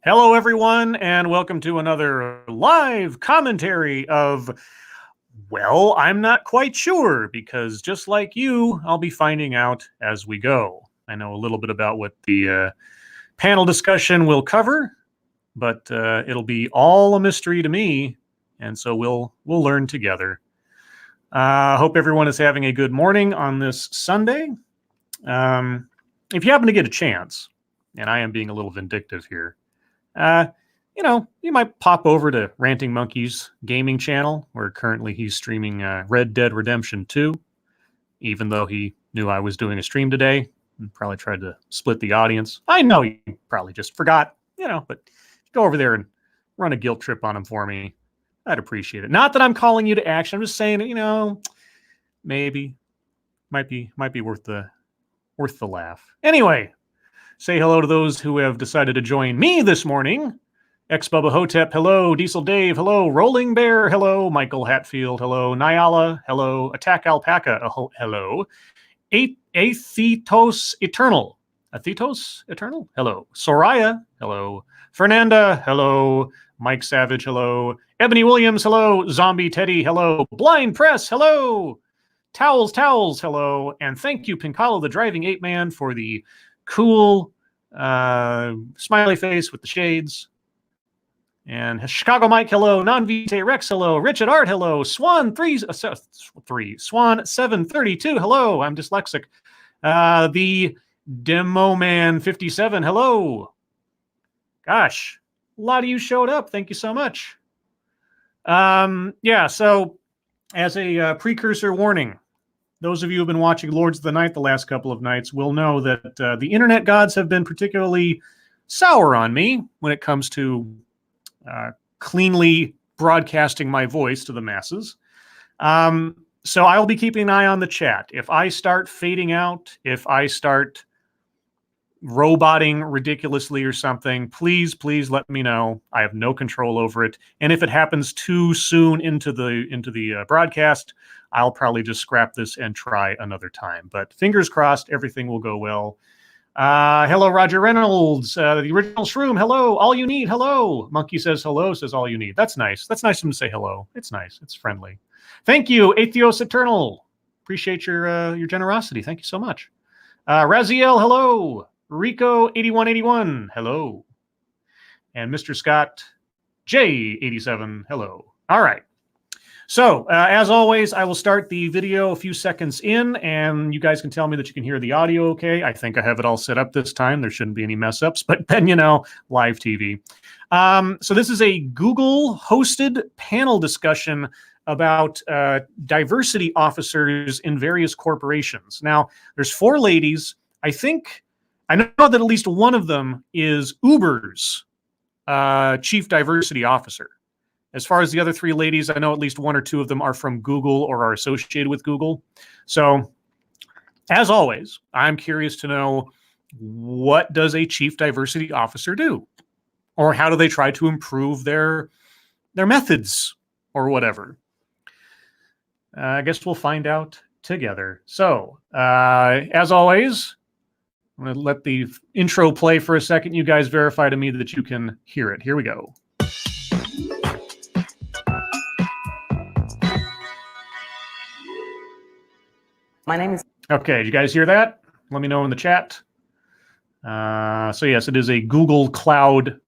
Hello, everyone, and welcome to another live commentary of, well, I'm not quite sure, because just like you, I'll be finding out as we go. I know a little bit about what the panel discussion will cover, but it'll be all a mystery to me, and so we'll learn together. Hope everyone is having a good morning on this Sunday. If you happen to get a chance, and I am being a little vindictive here, you might pop over to Ranting Monkey's gaming channel, where currently he's streaming Red Dead Redemption 2, even though he knew I was doing a stream today and probably tried to split the audience. I know you probably just forgot, but go over there and run a guilt trip on him for me. I'd appreciate it. Not that I'm calling you to action. I'm just saying, maybe might be worth the laugh. Anyway, say hello to those who have decided to join me this morning. X-Bubba Hotep, hello. Diesel Dave, hello. Rolling Bear, hello. Michael Hatfield, hello. Nyala, hello. Attack Alpaca, hello. Athetos Eternal, hello. Soraya, hello. Fernanda, hello. Mike Savage, hello. Ebony Williams, hello. Zombie Teddy, hello. Blind Press, hello. Towels, hello. And thank you, Pincalo the Driving Ape Man, for the cool smiley face with the shades. And Chicago Mike, hello. Non-Vitae Rex, hello. Richard Art, hello. Swan 732, hello. I'm dyslexic. The Demo Man 57, hello. Gosh, a lot of you showed up. Thank you so much. So as a precursor warning, those of you who have been watching Lords of the Night the last couple of nights will know that the internet gods have been particularly sour on me when it comes to cleanly broadcasting my voice to the masses. So I'll be keeping an eye on the chat. If I start fading out, if I start roboting ridiculously or something, please let me know. I have no control over it. And if it happens too soon into the broadcast, I'll probably just scrap this and try another time. But fingers crossed, everything will go well. Hello, Roger Reynolds, the original Shroom, hello. All you need, hello. Monkey says hello, says all you need. That's nice. That's nice of him to say hello. It's nice. It's friendly. Thank you, Atheos Eternal. Appreciate your generosity. Thank you so much. Raziel, hello. Rico 8181, hello. And Mr. Scott J87, hello. All right. So, as always, I will start the video a few seconds in, and you guys can tell me that you can hear the audio okay. I think I have it all set up this time. There shouldn't be any mess-ups, but then, live TV. So this is a Google-hosted panel discussion about diversity officers in various corporations. Now, there's 4 ladies. I know that at least one of them is Uber's chief diversity officer. As far as the other 3 ladies, I know at least 1 or 2 of them are from Google or are associated with Google. So, as always, I'm curious to know, what does a chief diversity officer do? Or how do they try to improve their methods or whatever? I guess we'll find out together. So, as always, I'm going to let the intro play for a second. You guys verify to me that you can hear it. Here we go. My name is... Okay, did you guys hear that? Let me know in the chat. So yes, it is a Google Cloud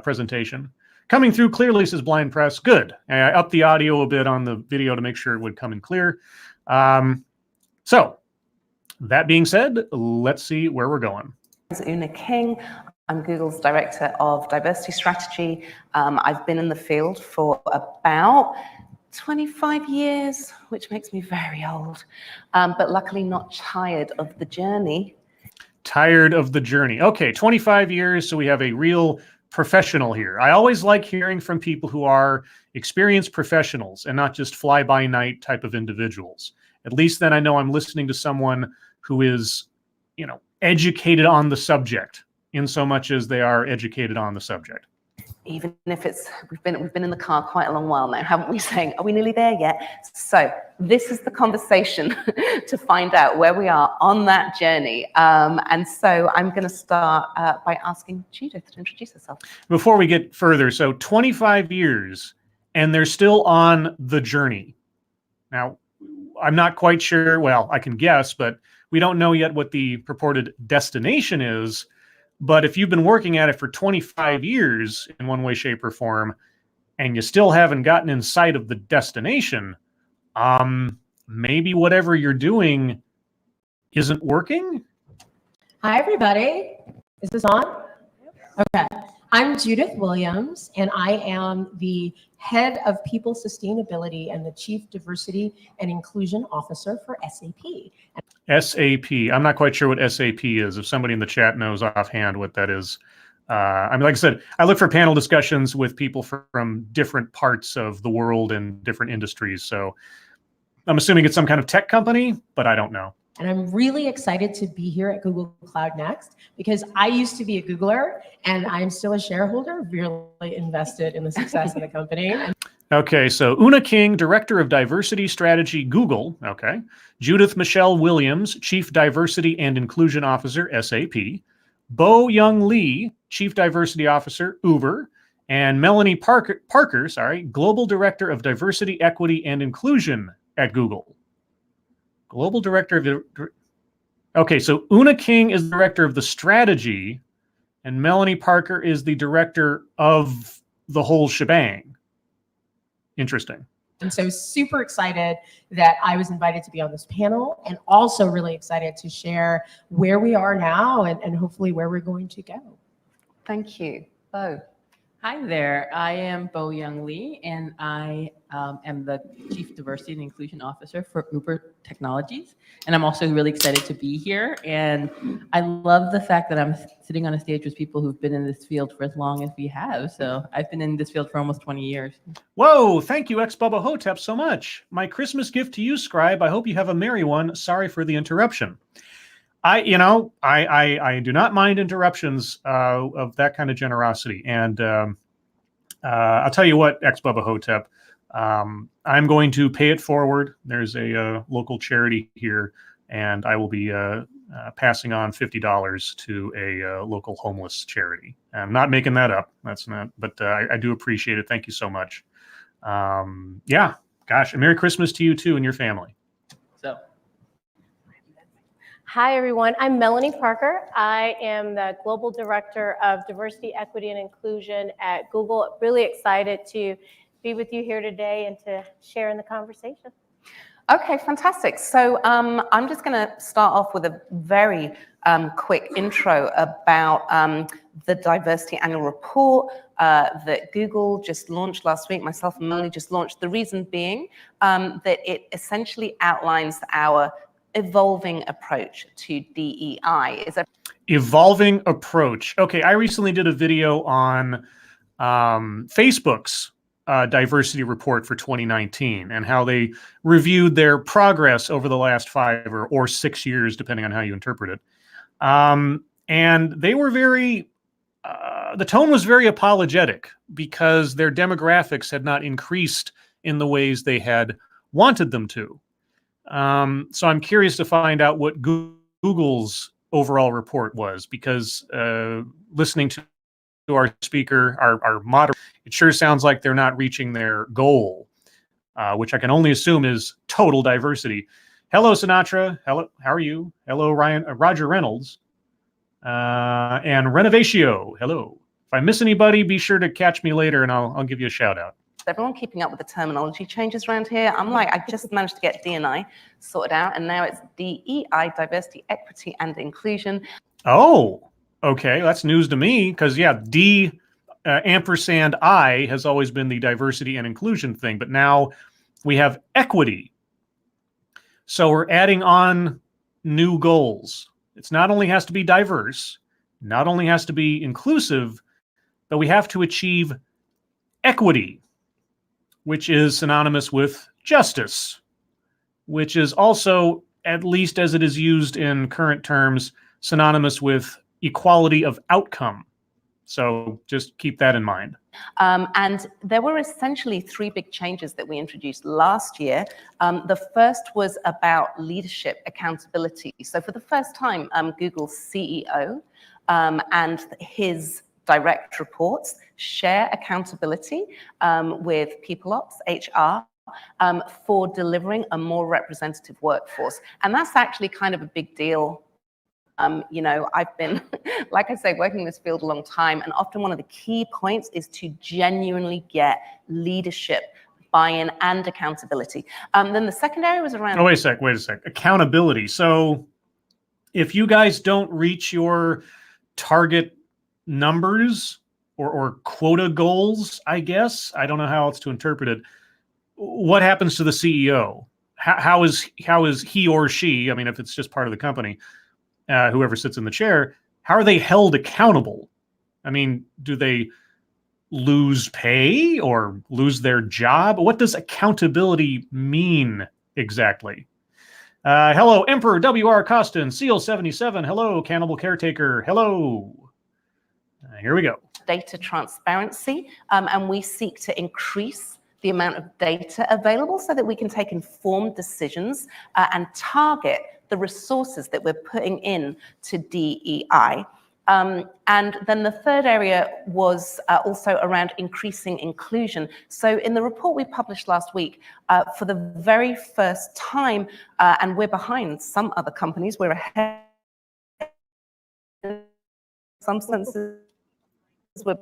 presentation. Coming through clearly, says Blind Press. Good. I upped the audio a bit on the video to make sure it would come in clear. So, that being said, let's see where we're going. Una King. I'm Google's Director of Diversity Strategy. I've been in the field for about 25 years, which makes me very old, but luckily not tired of the journey. Tired of the journey. Okay, 25 years, so we have a real professional here. I always like hearing from people who are experienced professionals and not just fly-by-night type of individuals. At least then I know I'm listening to someone who is, educated on the subject in so much as they are educated on the subject. even if we've been in the car quite a long while now, haven't we? Saying, are we nearly there yet? So this is the conversation to find out where we are on that journey. And so I'm going to start by asking Judith to introduce herself. Before we get further, so 25 years, and they're still on the journey. Now, I'm not quite sure. Well, I can guess, but we don't know yet what the purported destination is. But if you've been working at it for 25 years in one way, shape, or form, and you still haven't gotten in sight of the destination, maybe whatever you're doing isn't working? Hi, everybody. Is this on? Okay. I'm Judith Williams, and I am the Head of People Sustainability and the Chief Diversity and Inclusion Officer for SAP. SAP. I'm not quite sure what SAP is. If somebody in the chat knows offhand what that is. I mean, like I said, I look for panel discussions with people from different parts of the world and different industries. So I'm assuming it's some kind of tech company, but I don't know. And I'm really excited to be here at Google Cloud Next because I used to be a Googler and I'm still a shareholder, really invested in the success of the company. Okay, so Una King, Director of Diversity Strategy, Google. Okay. Judith Michelle Williams, Chief Diversity and Inclusion Officer, SAP. Bo Young Lee, Chief Diversity Officer, Uber. And Melanie Parker, Global Director of Diversity, Equity, and Inclusion at Google. Global Director of... Okay, so Una King is Director of the Strategy, and Melanie Parker is the Director of the whole shebang. Interesting. And so super excited that I was invited to be on this panel, and also really excited to share where we are now and hopefully where we're going to go. Thank you. Bo. Hi there. I am Bo Young Lee, and I am the Chief Diversity and Inclusion Officer for Uber Technologies. And I'm also really excited to be here. And I love the fact that I'm sitting on a stage with people who've been in this field for as long as we have. So I've been in this field for almost 20 years. Whoa, thank you, ex-Bubba Hotep, so much. My Christmas gift to you, Scribe. I hope you have a merry one. Sorry for the interruption. I do not mind interruptions of that kind of generosity. And I'll tell you what, ex-Bubba Hotep, I'm going to pay it forward. There's a local charity here, and I will be passing on $50 to a local homeless charity. I'm not making that up. That's not, but I do appreciate it. Thank you so much. Yeah, gosh, and Merry Christmas to you too and your family. So. Hi, everyone. I'm Melanie Parker. I am the Global Director of Diversity, Equity, and Inclusion at Google. Really excited to be with you here today and to share in the conversation. Okay, fantastic. So I'm just going to start off with a very quick intro about the Diversity Annual Report that Google just launched last week. Myself and Melanie just launched. The reason being that it essentially outlines our evolving approach to DEI. Evolving approach. Okay, I recently did a video on Facebook's diversity report for 2019 and how they reviewed their progress over the last 5 or 6 years, depending on how you interpret it. And they were very, the tone was very apologetic because their demographics had not increased in the ways they had wanted them to. So I'm curious to find out what Google's overall report was, because listening to our speaker, our moderator, it sure sounds like they're not reaching their goal, which I can only assume is total diversity. Hello, Sinatra. Hello, how are you? Hello, Roger Reynolds. And Renovatio. Hello. If I miss anybody, be sure to catch me later and I'll give you a shout out. Everyone keeping up with the terminology changes around here. I'm like, I just managed to get D&I sorted out, and now it's DEI, Diversity, Equity, and Inclusion. Oh, okay. That's news to me, because, yeah, D ampersand I has always been the diversity and inclusion thing, but now we have equity. So we're adding on new goals. It's not only has to be diverse, not only has to be inclusive, but we have to achieve equity, which is synonymous with justice, which is also, at least as it is used in current terms, synonymous with equality of outcome. So just keep that in mind. And there were essentially three big changes that we introduced last year. The first was about leadership accountability. So for the first time, Google's CEO and his direct reports share accountability with people ops, HR, for delivering a more representative workforce. And that's actually kind of a big deal. You know, I've been, like I say, working in this field a long time, and often one of the key points is to genuinely get leadership buy-in and accountability. Then the second area was around... Oh, wait a sec. Accountability. So if you guys don't reach your target numbers or quota goals, I guess, I don't know how else to interpret it, what happens to the CEO? How is he or she, I mean, if it's just part of the company, whoever sits in the chair, how are they held accountable? I mean, do they lose pay or lose their job? What does accountability mean exactly? Hello, Emperor WR Costin, Seal 77. Hello, Cannibal Caretaker. Hello. Here we go. Data transparency, and we seek to increase the amount of data available so that we can take informed decisions and target the resources that we're putting in to DEI. And then the third area was also around increasing inclusion. So in the report we published last week, for the very first time, and we're behind some other companies, we're ahead in some senses, we're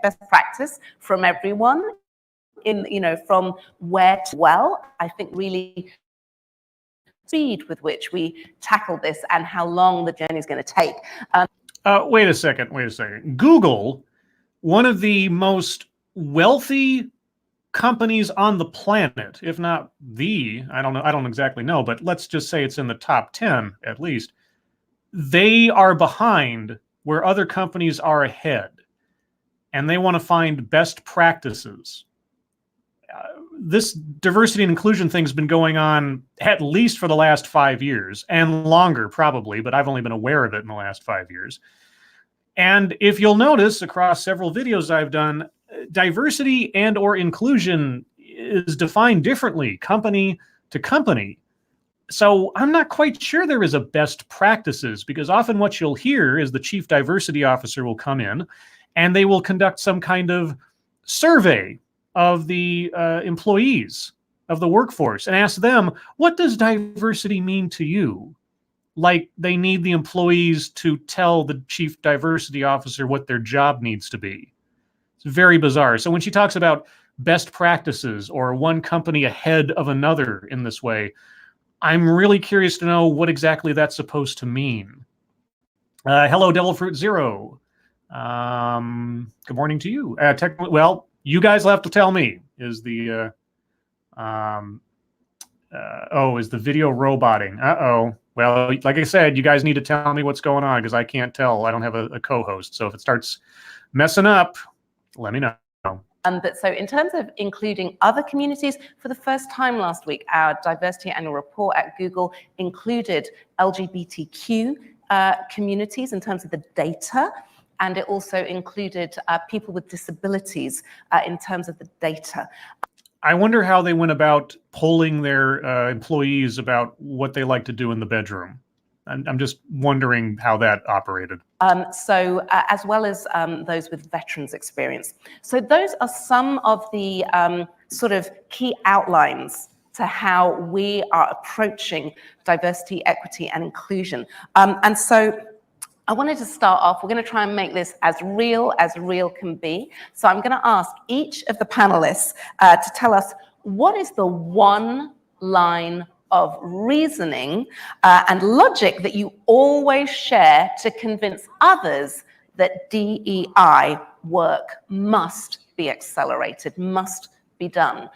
best practice from everyone in, you know, from where to well, I think really speed with which we tackle this and how long the journey is going to take. Wait a second. Google, one of the most wealthy companies on the planet, if not the, I don't exactly know, but let's just say it's in the top 10 at least. They are behind where other companies are ahead, and they want to find best practices. This diversity and inclusion thing's been going on at least for the last 5 years, and longer probably, but I've only been aware of it in the last 5 years. And if you'll notice across several videos I've done, diversity and or inclusion is defined differently, company to company. So I'm not quite sure there is a best practices, because often what you'll hear is the chief diversity officer will come in and they will conduct some kind of survey of the employees of the workforce and ask them, what does diversity mean to you? Like they need the employees to tell the chief diversity officer what their job needs to be. It's very bizarre. So when she talks about best practices or one company ahead of another in this way, I'm really curious to know what exactly that's supposed to mean. Hello, Devil Fruit Zero. Good morning to you. Well, you guys will have to tell me. Is the is the video roboting? Well, like I said, you guys need to tell me what's going on, because I can't tell. I don't have a co-host. So if it starts messing up, let me know. But so in terms of including other communities, for the first time last week, our diversity annual report at Google included LGBTQ communities in terms of the data. And it also included people with disabilities in terms of the data. I wonder how they went about polling their employees about what they like to do in the bedroom. I'm just wondering how that operated. As well as those with veterans experience. So those are some of the sort of key outlines to how we are approaching diversity, equity, and inclusion. And so I wanted to start off, we're going to try and make this as real can be. So I'm going to ask each of the panelists to tell us what is the one line of reasoning and logic that you always share to convince others that DEI work must be accelerated, must be done.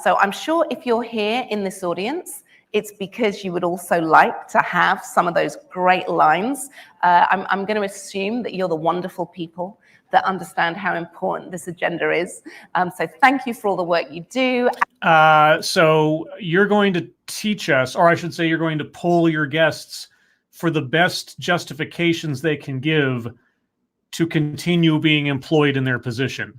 So I'm sure if you're here in this audience, it's because you would also like to have some of those great lines. I'm going to assume that you're the wonderful people that understand how important this agenda is. So thank you for all the work you do. So you're going to teach us, or I should say you're going to poll your guests for the best justifications they can give to continue being employed in their position.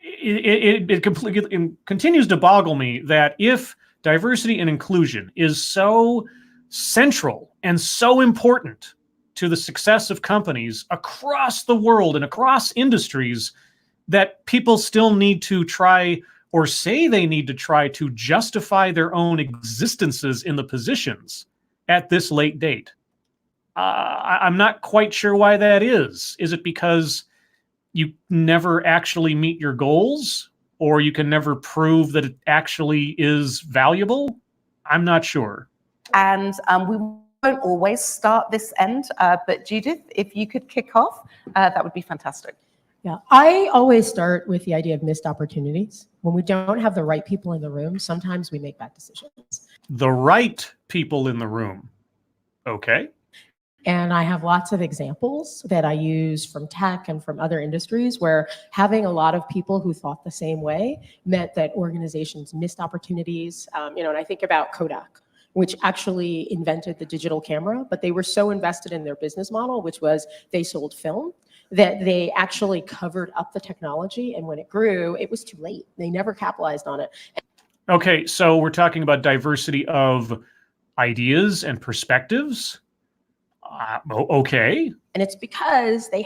It continues to boggle me that if diversity and inclusion is so central and so important to the success of companies across the world and across industries, that people still need to try, or say they need to try, to justify their own existences in the positions at this late date. I'm not quite sure why that is. Is it because you never actually meet your goals, or you can never prove that it actually is valuable? I'm not sure. And we won't always start this end, but Judith, if you could kick off, that would be fantastic. Yeah, I always start with the idea of missed opportunities. When we don't have the right people in the room, sometimes we make bad decisions. The right people in the room. Okay. And I have lots of examples that I use from tech and from other industries where having a lot of people who thought the same way meant that organizations missed opportunities. And I think about Kodak, which actually invented the digital camera, but they were so invested in their business model, which was they sold film, that they actually covered up the technology. And when it grew, it was too late. They never capitalized on it. Okay, so we're talking about diversity of ideas and perspectives. Okay. And it's because they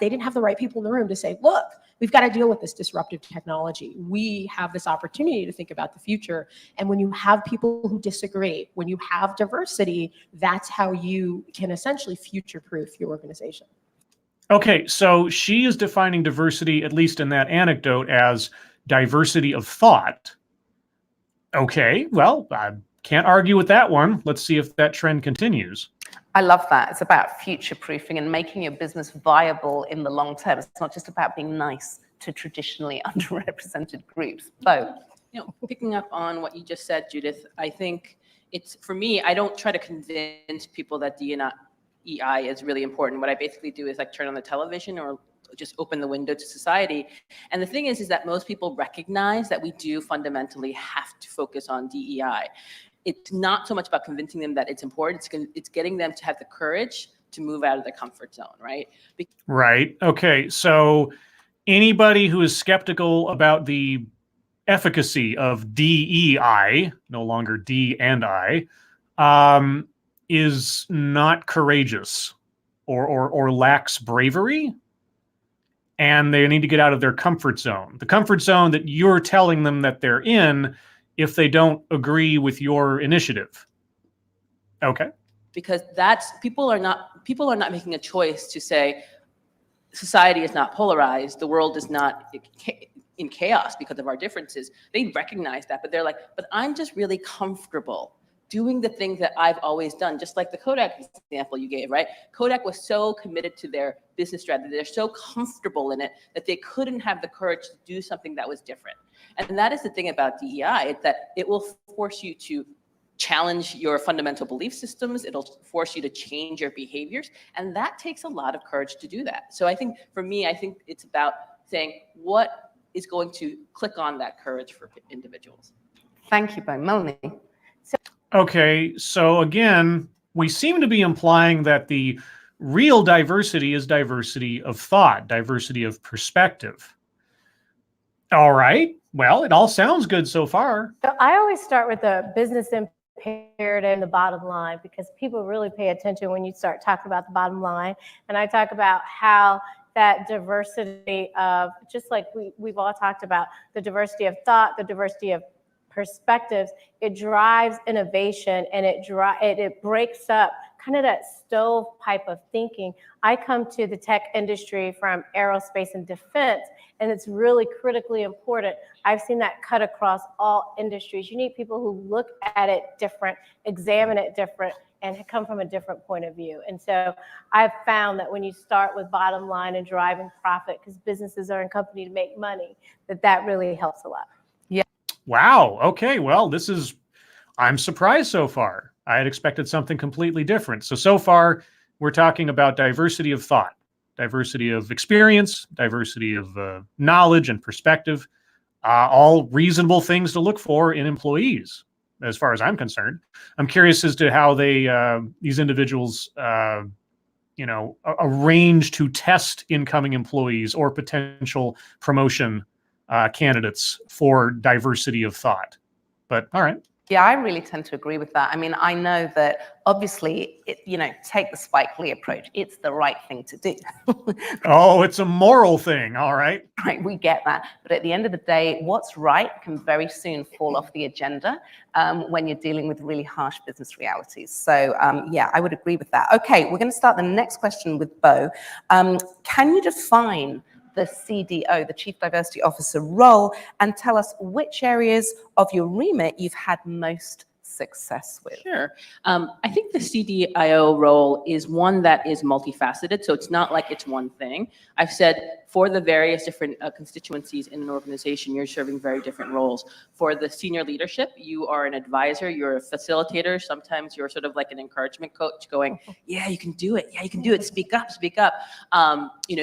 didn't have the right people in the room to say, look, we've got to deal with this disruptive technology. We have this opportunity to think about the future. And when you have people who disagree, when you have diversity, that's how you can essentially future-proof your organization. Okay, so she is defining diversity, at least in that anecdote, as diversity of thought. Okay, well, I can't argue with that one. Let's see if that trend continues. I love that. It's about future-proofing and making your business viable in the long term. It's not just about being nice to traditionally underrepresented groups. Bo. Picking up on what you just said, Judith, I think it's, for me, I don't try to convince people that DEI is really important. What I basically do is like turn on the television or just open the window to society. And the thing is that most people recognize that we do fundamentally have to focus on DEI. It's not so much about convincing them that it's important. It's getting them to have the courage to move out of their comfort zone, right? Right. Okay. So anybody who is skeptical about the efficacy of DEI, no longer D and I, is not courageous or lacks bravery, and they need to get out of their comfort zone. The comfort zone that you're telling them that they're in if they don't agree with your initiative. Okay. Because people are not making a choice to say society is not polarized, the world is not in chaos because of our differences. They recognize that, but they're like, but I'm just really comfortable doing the things that I've always done, just like the Kodak example you gave, right? Kodak was so committed to their business strategy, they're so comfortable in it that they couldn't have the courage to do something that was different. And that is the thing about DEI, it's that it will force you to challenge your fundamental belief systems. It'll force you to change your behaviors. And that takes a lot of courage to do that. So I think for me, I think it's about saying what is going to click on that courage for individuals. Thank you, Bo. Melanie. Okay, so again, we seem to be implying that the real diversity is diversity of thought, diversity of perspective. All right, well, it all sounds good so far. So I always start with the business imperative and the bottom line, because people really pay attention when you start talking about the bottom line. And I talk about how that diversity of, just like we've all talked about, the diversity of thought, the diversity of perspectives, it drives innovation, and it breaks up kind of that stovepipe of thinking. I come to the tech industry from aerospace and defense, and it's really critically important. I've seen that cut across all industries. You need people who look at it different, examine it different, and come from a different point of view. And so I've found that when you start with bottom line and driving profit, because businesses are in company to make money, that really helps a lot. Wow. Okay. Well, I'm surprised so far. I had expected something completely different. So far, we're talking about diversity of thought, diversity of experience, diversity of knowledge and perspective, all reasonable things to look for in employees, as far as I'm concerned. I'm curious as to how these individuals arrange to test incoming employees or potential promotion candidates for diversity of thought. But all right. Yeah, I really tend to agree with that. I mean, I know that obviously, take the Spike Lee approach. It's the right thing to do. Oh, it's a moral thing. All right. Right, we get that. But at the end of the day, what's right can very soon fall off the agenda when you're dealing with really harsh business realities. So yeah, I would agree with that. Okay, we're going to start the next question with Bo. Can you define the CDO, the Chief Diversity Officer role, and tell us which areas of your remit you've had most success with? Sure. I think the CDIO role is one that is multifaceted, so it's not like it's one thing. I've said for the various different constituencies in an organization, you're serving very different roles. For the senior leadership, you are an advisor, you're a facilitator. Sometimes you're sort of like an encouragement coach going, yeah, you can do it. Yeah, you can do it. Speak up, speak up.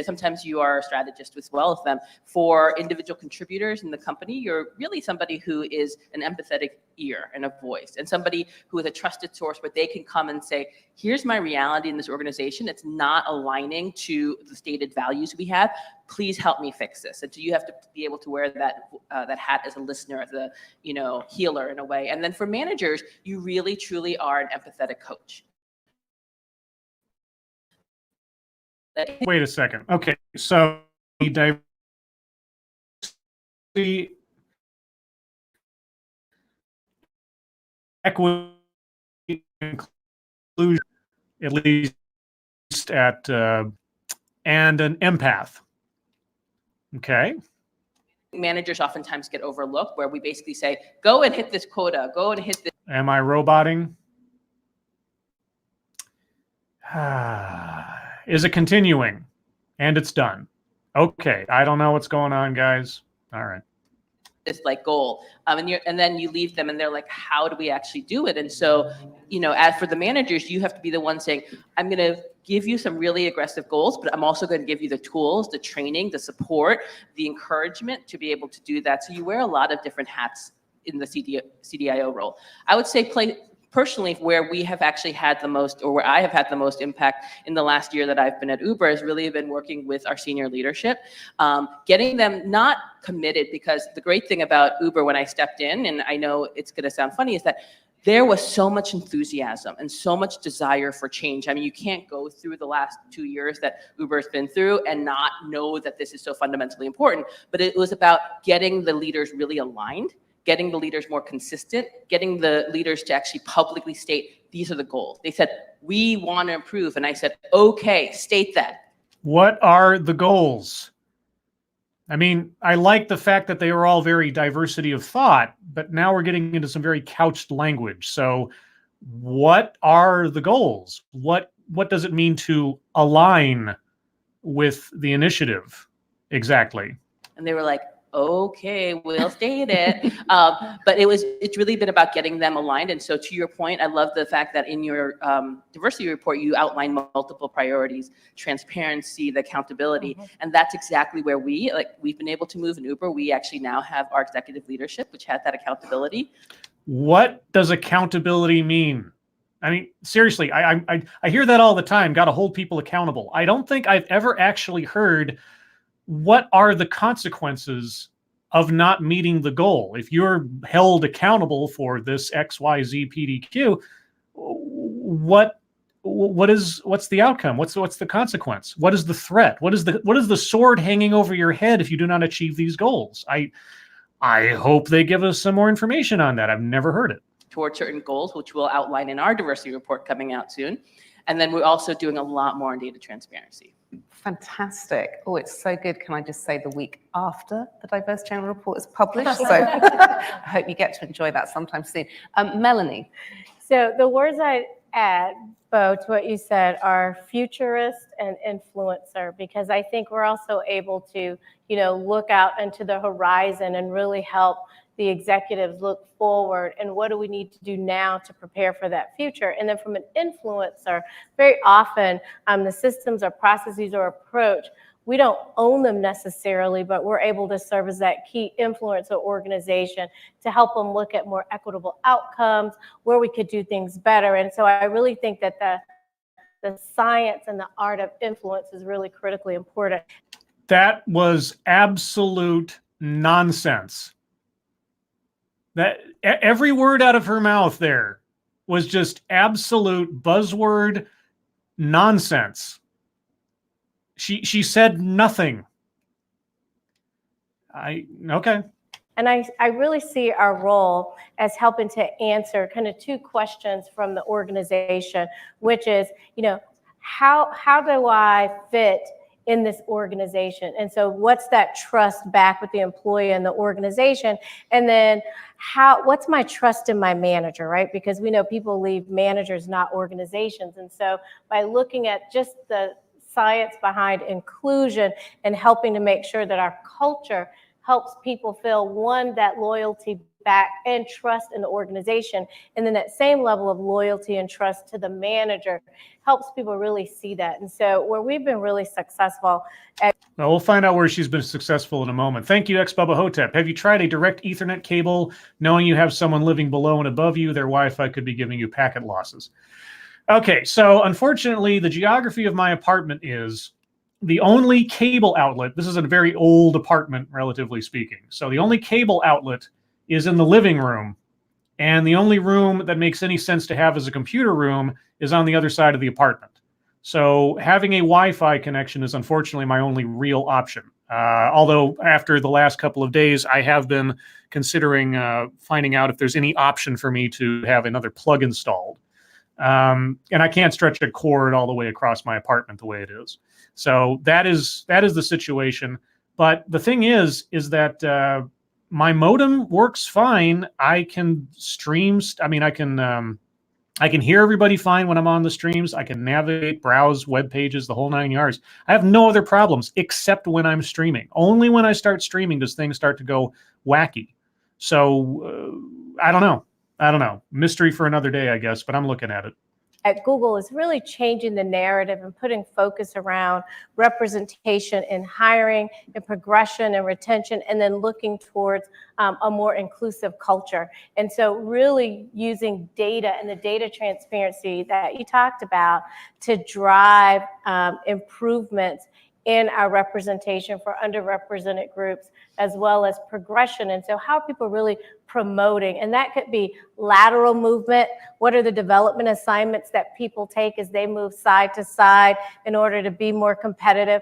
Sometimes you are a strategist as well as them. For individual contributors in the company, you're really somebody who is an empathetic ear and a voice, and somebody who is a trusted source where they can come and say, here's my reality in this organization. It's not aligning to the stated values we have. Please help me fix this. And so you have to be able to wear that hat as a listener, as a healer in a way. And then for managers, you really truly are an empathetic coach. Wait a second. Okay, so diversity, equity, inclusion, at least at and an empath. Okay. Managers oftentimes get overlooked, where we basically say, go and hit this quota, go and hit this. Am I roboting? Is it continuing? And it's done. Okay, I don't know what's going on, guys. All right. This goal, and then you leave them, and they're like, how do we actually do it? And so, as for the managers, you have to be the one saying, I'm going to give you some really aggressive goals, but I'm also going to give you the tools, the training, the support, the encouragement to be able to do that. So you wear a lot of different hats in the CDIO role. I would say personally, where we have actually had the most, or where I have had the most impact in the last year that I've been at Uber, has really been working with our senior leadership, getting them not committed, because the great thing about Uber when I stepped in, and I know it's going to sound funny, is that there was so much enthusiasm and so much desire for change. I mean, you can't go through the last 2 years that Uber's been through and not know that this is so fundamentally important. But it was about getting the leaders really aligned, getting the leaders more consistent, getting the leaders to actually publicly state, these are the goals. They said, we want to improve. And I said, okay, state that. What are the goals? I mean, I like the fact that they are all very diversity of thought, but now we're getting into some very couched language. So what are the goals? What does it mean to align with the initiative exactly? And they were like, okay, we'll state it. But it's really been about getting them aligned. And so to your point, I love the fact that in your diversity report, you outline multiple priorities, transparency, the accountability. And that's exactly where we've been able to move in Uber. We actually now have our executive leadership, which has that accountability. What does accountability mean? I mean, seriously, I hear that all the time, got to hold people accountable. I don't think I've ever actually heard what are the consequences of not meeting the goal. If you're held accountable for this XYZ PDQ, what's the outcome? What's the consequence? What is the threat? What is the sword hanging over your head if you do not achieve these goals? I hope they give us some more information on that. I've never heard it. Towards certain goals, which we'll outline in our diversity report coming out soon. And then we're also doing a lot more on data transparency. Fantastic. Oh, it's so good. Can I just say the week after the Diverse Channel report is published? So I hope you get to enjoy that sometime soon. Melanie. So the words I'd add, Bo, to what you said are futurist and influencer, because I think we're also able to, look out into the horizon and really help the executives look forward and what do we need to do now to prepare for that future. And then from an influencer, very often the systems or processes or approach, we don't own them necessarily, but we're able to serve as that key influencer organization to help them look at more equitable outcomes, where we could do things better. And so I really think that the the science and the art of influence is really critically important. That was absolute nonsense. That every word out of her mouth there was just absolute buzzword nonsense. She said nothing. Okay. And I really see our role as helping to answer kind of two questions from the organization, which is, how do I fit in this organization? And so what's that trust back with the employee and the organization? And then what's my trust in my manager, right? Because we know people leave managers, not organizations. And so by looking at just the science behind inclusion and helping to make sure that our culture helps people feel, one, that loyalty back and trust in the organization, and then that same level of loyalty and trust to the manager helps people really see that. And so where we've been really successful at— Well, we'll find out where she's been successful in a moment. Thank you, ex-Bubba Hotep. Have you tried a direct Ethernet cable, knowing you have someone living below and above you? Their Wi-Fi could be giving you packet losses. Okay, so unfortunately, the geography of my apartment is the only cable outlet. This is a very old apartment, relatively speaking. So the only cable outlet is in the living room, and the only room that makes any sense to have as a computer room is on the other side of the apartment. So having a Wi-Fi connection is unfortunately my only real option. Although after the last couple of days, I have been considering finding out if there's any option for me to have another plug installed. And I can't stretch a cord all the way across my apartment the way it is. So that is the situation. But the thing is that my modem works fine. I can stream. I can hear everybody fine when I'm on the streams. I can navigate, browse web pages, the whole 9 yards. I have no other problems except when I'm streaming. Only when I start streaming does things start to go wacky. So I don't know. Mystery for another day, I guess, but I'm looking at it. At Google is really changing the narrative and putting focus around representation in hiring and progression and retention, and then looking towards a more inclusive culture. And so really using data and the data transparency that you talked about to drive improvements in our representation for underrepresented groups, as well as progression. And so how are people really promoting? And that could be lateral movement. What are the development assignments that people take as they move side to side in order to be more competitive?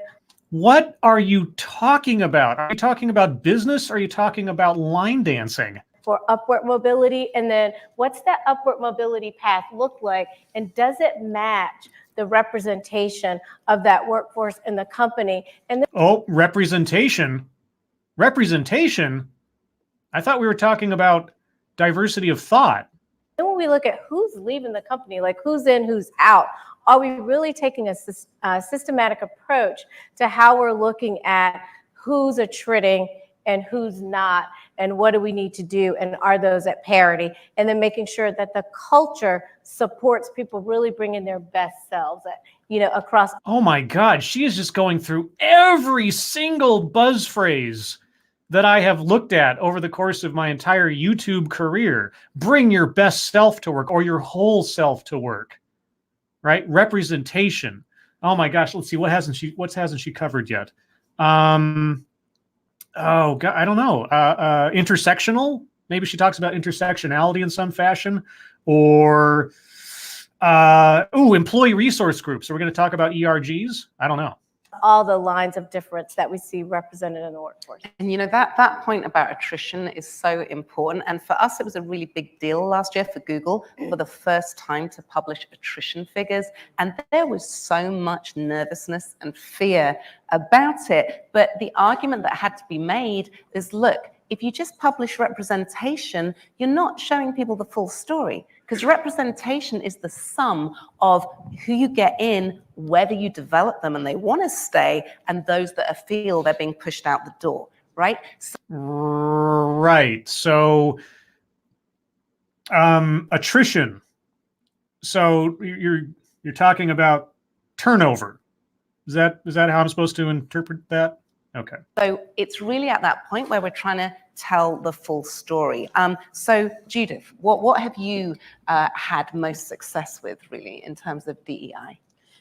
What are you talking about? Are you talking about business? Or are you talking about line dancing? For upward mobility, and then what's that upward mobility path look like? And does it match the representation of that workforce in the company? And representation. Representation? I thought we were talking about diversity of thought. then when we look at who's leaving the company, like who's in, who's out, are we really taking a systematic approach to how we're looking at who's attriting and who's not, and what do we need to do, and are those at parity? And then making sure that the culture supports people really bringing their best selves, across. Oh my God, she is just going through every single buzz phrase that I have looked at over the course of my entire YouTube career. Bring your best self to work, or your whole self to work, right? Representation. Oh my gosh, let's see, what hasn't she covered yet? Oh God, I don't know. Intersectional. Maybe she talks about intersectionality in some fashion, or employee resource groups. So we're going to talk about ERGs. I don't know. All the lines of difference that we see represented in the workforce. And that point about attrition is so important. And for us, it was a really big deal last year for Google for the first time to publish attrition figures. And there was so much nervousness and fear about it. But the argument that had to be made is, look, if you just publish representation, you're not showing people the full story, because representation is the sum of who you get in, whether you develop them and they want to stay, and those that feel they're being pushed out the door, right? Right. So attrition. So you're talking about turnover. Is that how I'm supposed to interpret that? Okay. So it's really at that point where we're trying to tell the full story. So Judith, what have you had most success with, really, in terms of DEI?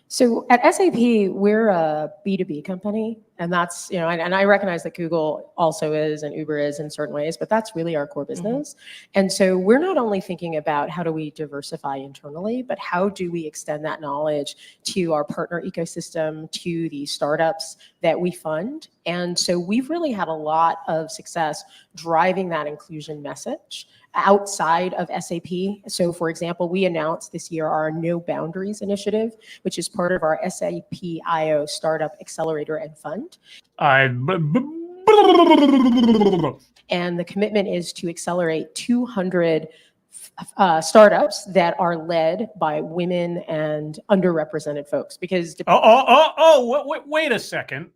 So at SAP, we're a B2B company, and that's, and I recognize that Google also is and Uber is in certain ways, but that's really our core business. And so we're not only thinking about how do we diversify internally, but how do we extend that knowledge to our partner ecosystem, to the startups that we fund. And so we've really had a lot of success driving that inclusion message outside of SAP. So for example, we announced this year our No Boundaries initiative, which is part of our SAP IO Startup Accelerator and Fund. And the commitment is to accelerate 200 startups that are led by women and underrepresented folks. Because wait a second.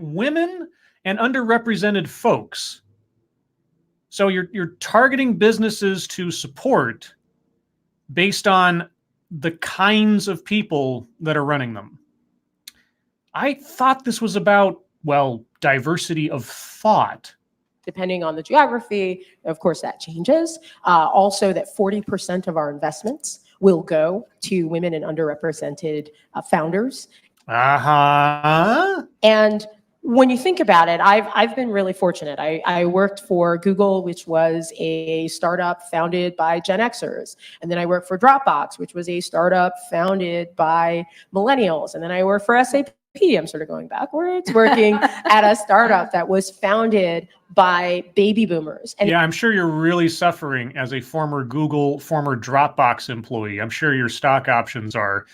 Women and underrepresented folks. So you're targeting businesses to support based on the kinds of people that are running them. I thought this was about, diversity of thought. Depending on the geography, of course, that changes. Also, that 40% of our investments will go to women and underrepresented founders. And when you think about it, I've been really fortunate. I worked for Google, which was a startup founded by Gen Xers. And then I worked for Dropbox, which was a startup founded by millennials. And then I worked for SAP. I'm sort of going backwards, working at a startup that was founded by baby boomers. And I'm sure you're really suffering as a former Google, former Dropbox employee. I'm sure your stock options are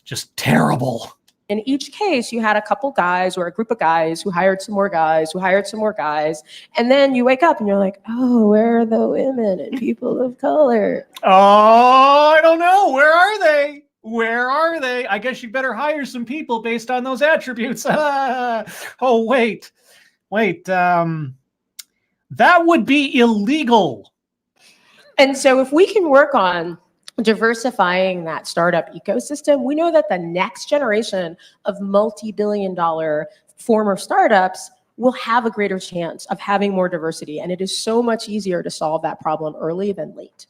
just terrible. In each case, you had a couple guys or a group of guys who hired some more guys, who hired some more guys. And then you wake up and you're like, oh, where are the women and people of color? Oh, I don't know. Where are they? Where are they? I guess you better hire some people based on those attributes. Oh, wait. That would be illegal. And so if we can work on diversifying that startup ecosystem, we know that the next generation of multi-billion-dollar former startups will have a greater chance of having more diversity. And it is so much easier to solve that problem early than late.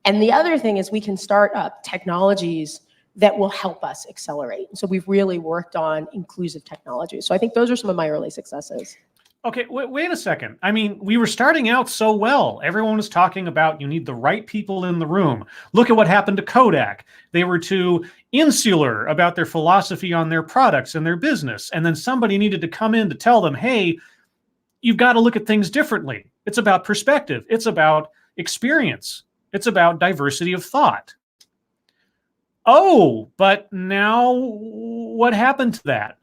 And the other thing is we can start up technologies that will help us accelerate. So we've really worked on inclusive technologies. So I think those are some of my early successes. Okay, wait a second. I mean, we were starting out so well. Everyone was talking about you need the right people in the room. Look at what happened to Kodak. They were too insular about their philosophy on their products and their business. And then somebody needed to come in to tell them, hey, you've got to look at things differently. It's about perspective. It's about experience. It's about diversity of thought. Oh, but now what happened to that?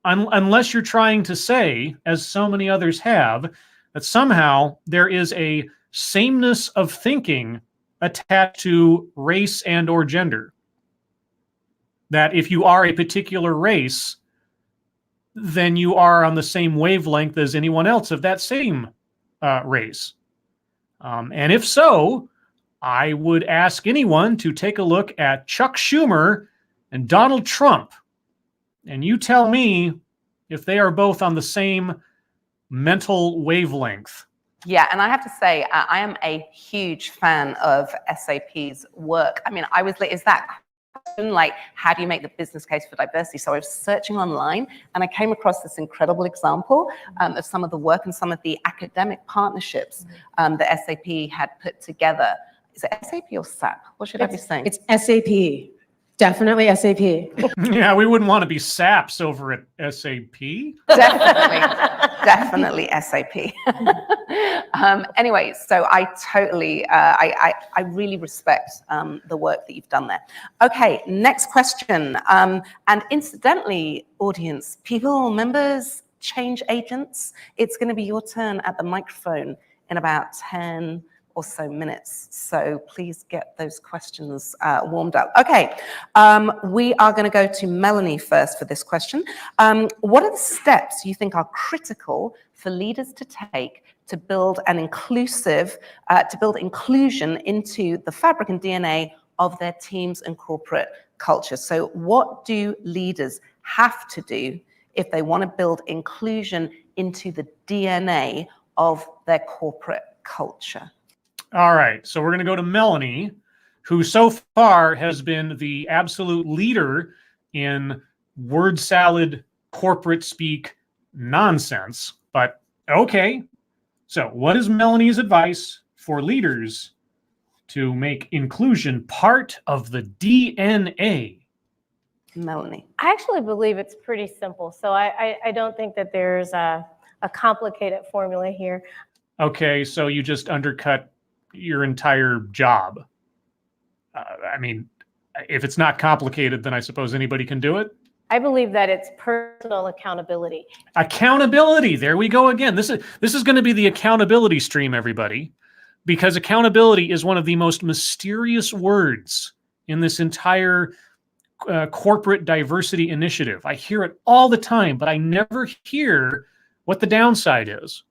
Unless you're trying to say, as so many others have, that somehow there is a sameness of thinking attached to race and or gender. That if you are a particular race, then you are on the same wavelength as anyone else of that same race. And if so, I would ask anyone to take a look at Chuck Schumer and Donald Trump. And you tell me if they are both on the same mental wavelength. Yeah, and I have to say, I am a huge fan of SAP's work. I mean, is that question, like, how do you make the business case for diversity? So I was searching online and I came across this incredible example of some of the work and some of the academic partnerships that SAP had put together. Is it SAP or SAP? What should I be saying? It's SAP. Definitely SAP. Yeah, we wouldn't want to be saps over at SAP. Definitely SAP. Anyway, so I totally, I really respect the work that you've done there. Okay, next question. And incidentally, audience, people, members, change agents, it's going to be your turn at the microphone in about 10 or so minutes. So please get those questions warmed up. Okay, we are going to go to Melanie first for this question. What are the steps you think are critical for leaders to take to build an inclusion into the fabric and DNA of their teams and corporate culture? So what do leaders have to do if they want to build inclusion into the DNA of their corporate culture? All right, so we're going to go to Melanie. who so far has been the absolute leader in word salad, corporate speak nonsense. But okay. So what is Melanie's advice for leaders to make inclusion part of the DNA? Melanie. I actually believe it's pretty simple. So I don't think that there's a complicated formula here. Okay, so you just undercut your entire job. I mean, if it's not complicated, then I suppose anybody can do it. I believe that it's personal accountability. Accountability. There we go again. This is going to be the accountability stream, everybody, because accountability is one of the most mysterious words in this entire corporate diversity initiative. I hear it all the time, but I never hear what the downside is.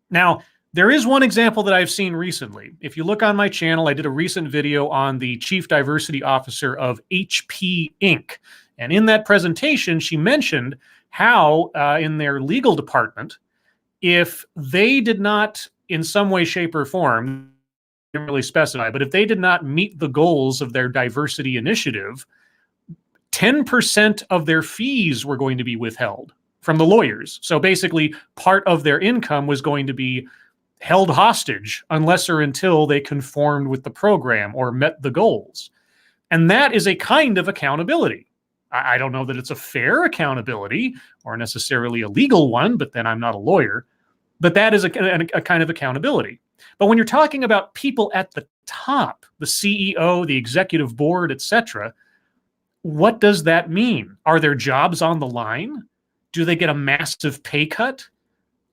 Now, there is one example that I've seen recently. If you look on my channel, I did a recent video on the Chief Diversity Officer of HP Inc. And in that presentation, she mentioned how in their legal department, if they did not, in some way, shape, or form, didn't really specify, but if they did not meet the goals of their diversity initiative, 10% of their fees were going to be withheld from the lawyers. So basically, part of their income was going to be held hostage unless or until they conformed with the program or met the goals. And that is a kind of accountability. I don't know that it's a fair accountability or necessarily a legal one, but then I'm not a lawyer. But that is a kind of accountability. But when you're talking about people at the top, the CEO, the executive board, etc., what does that mean? Are their jobs on the line? Do they get a massive pay cut?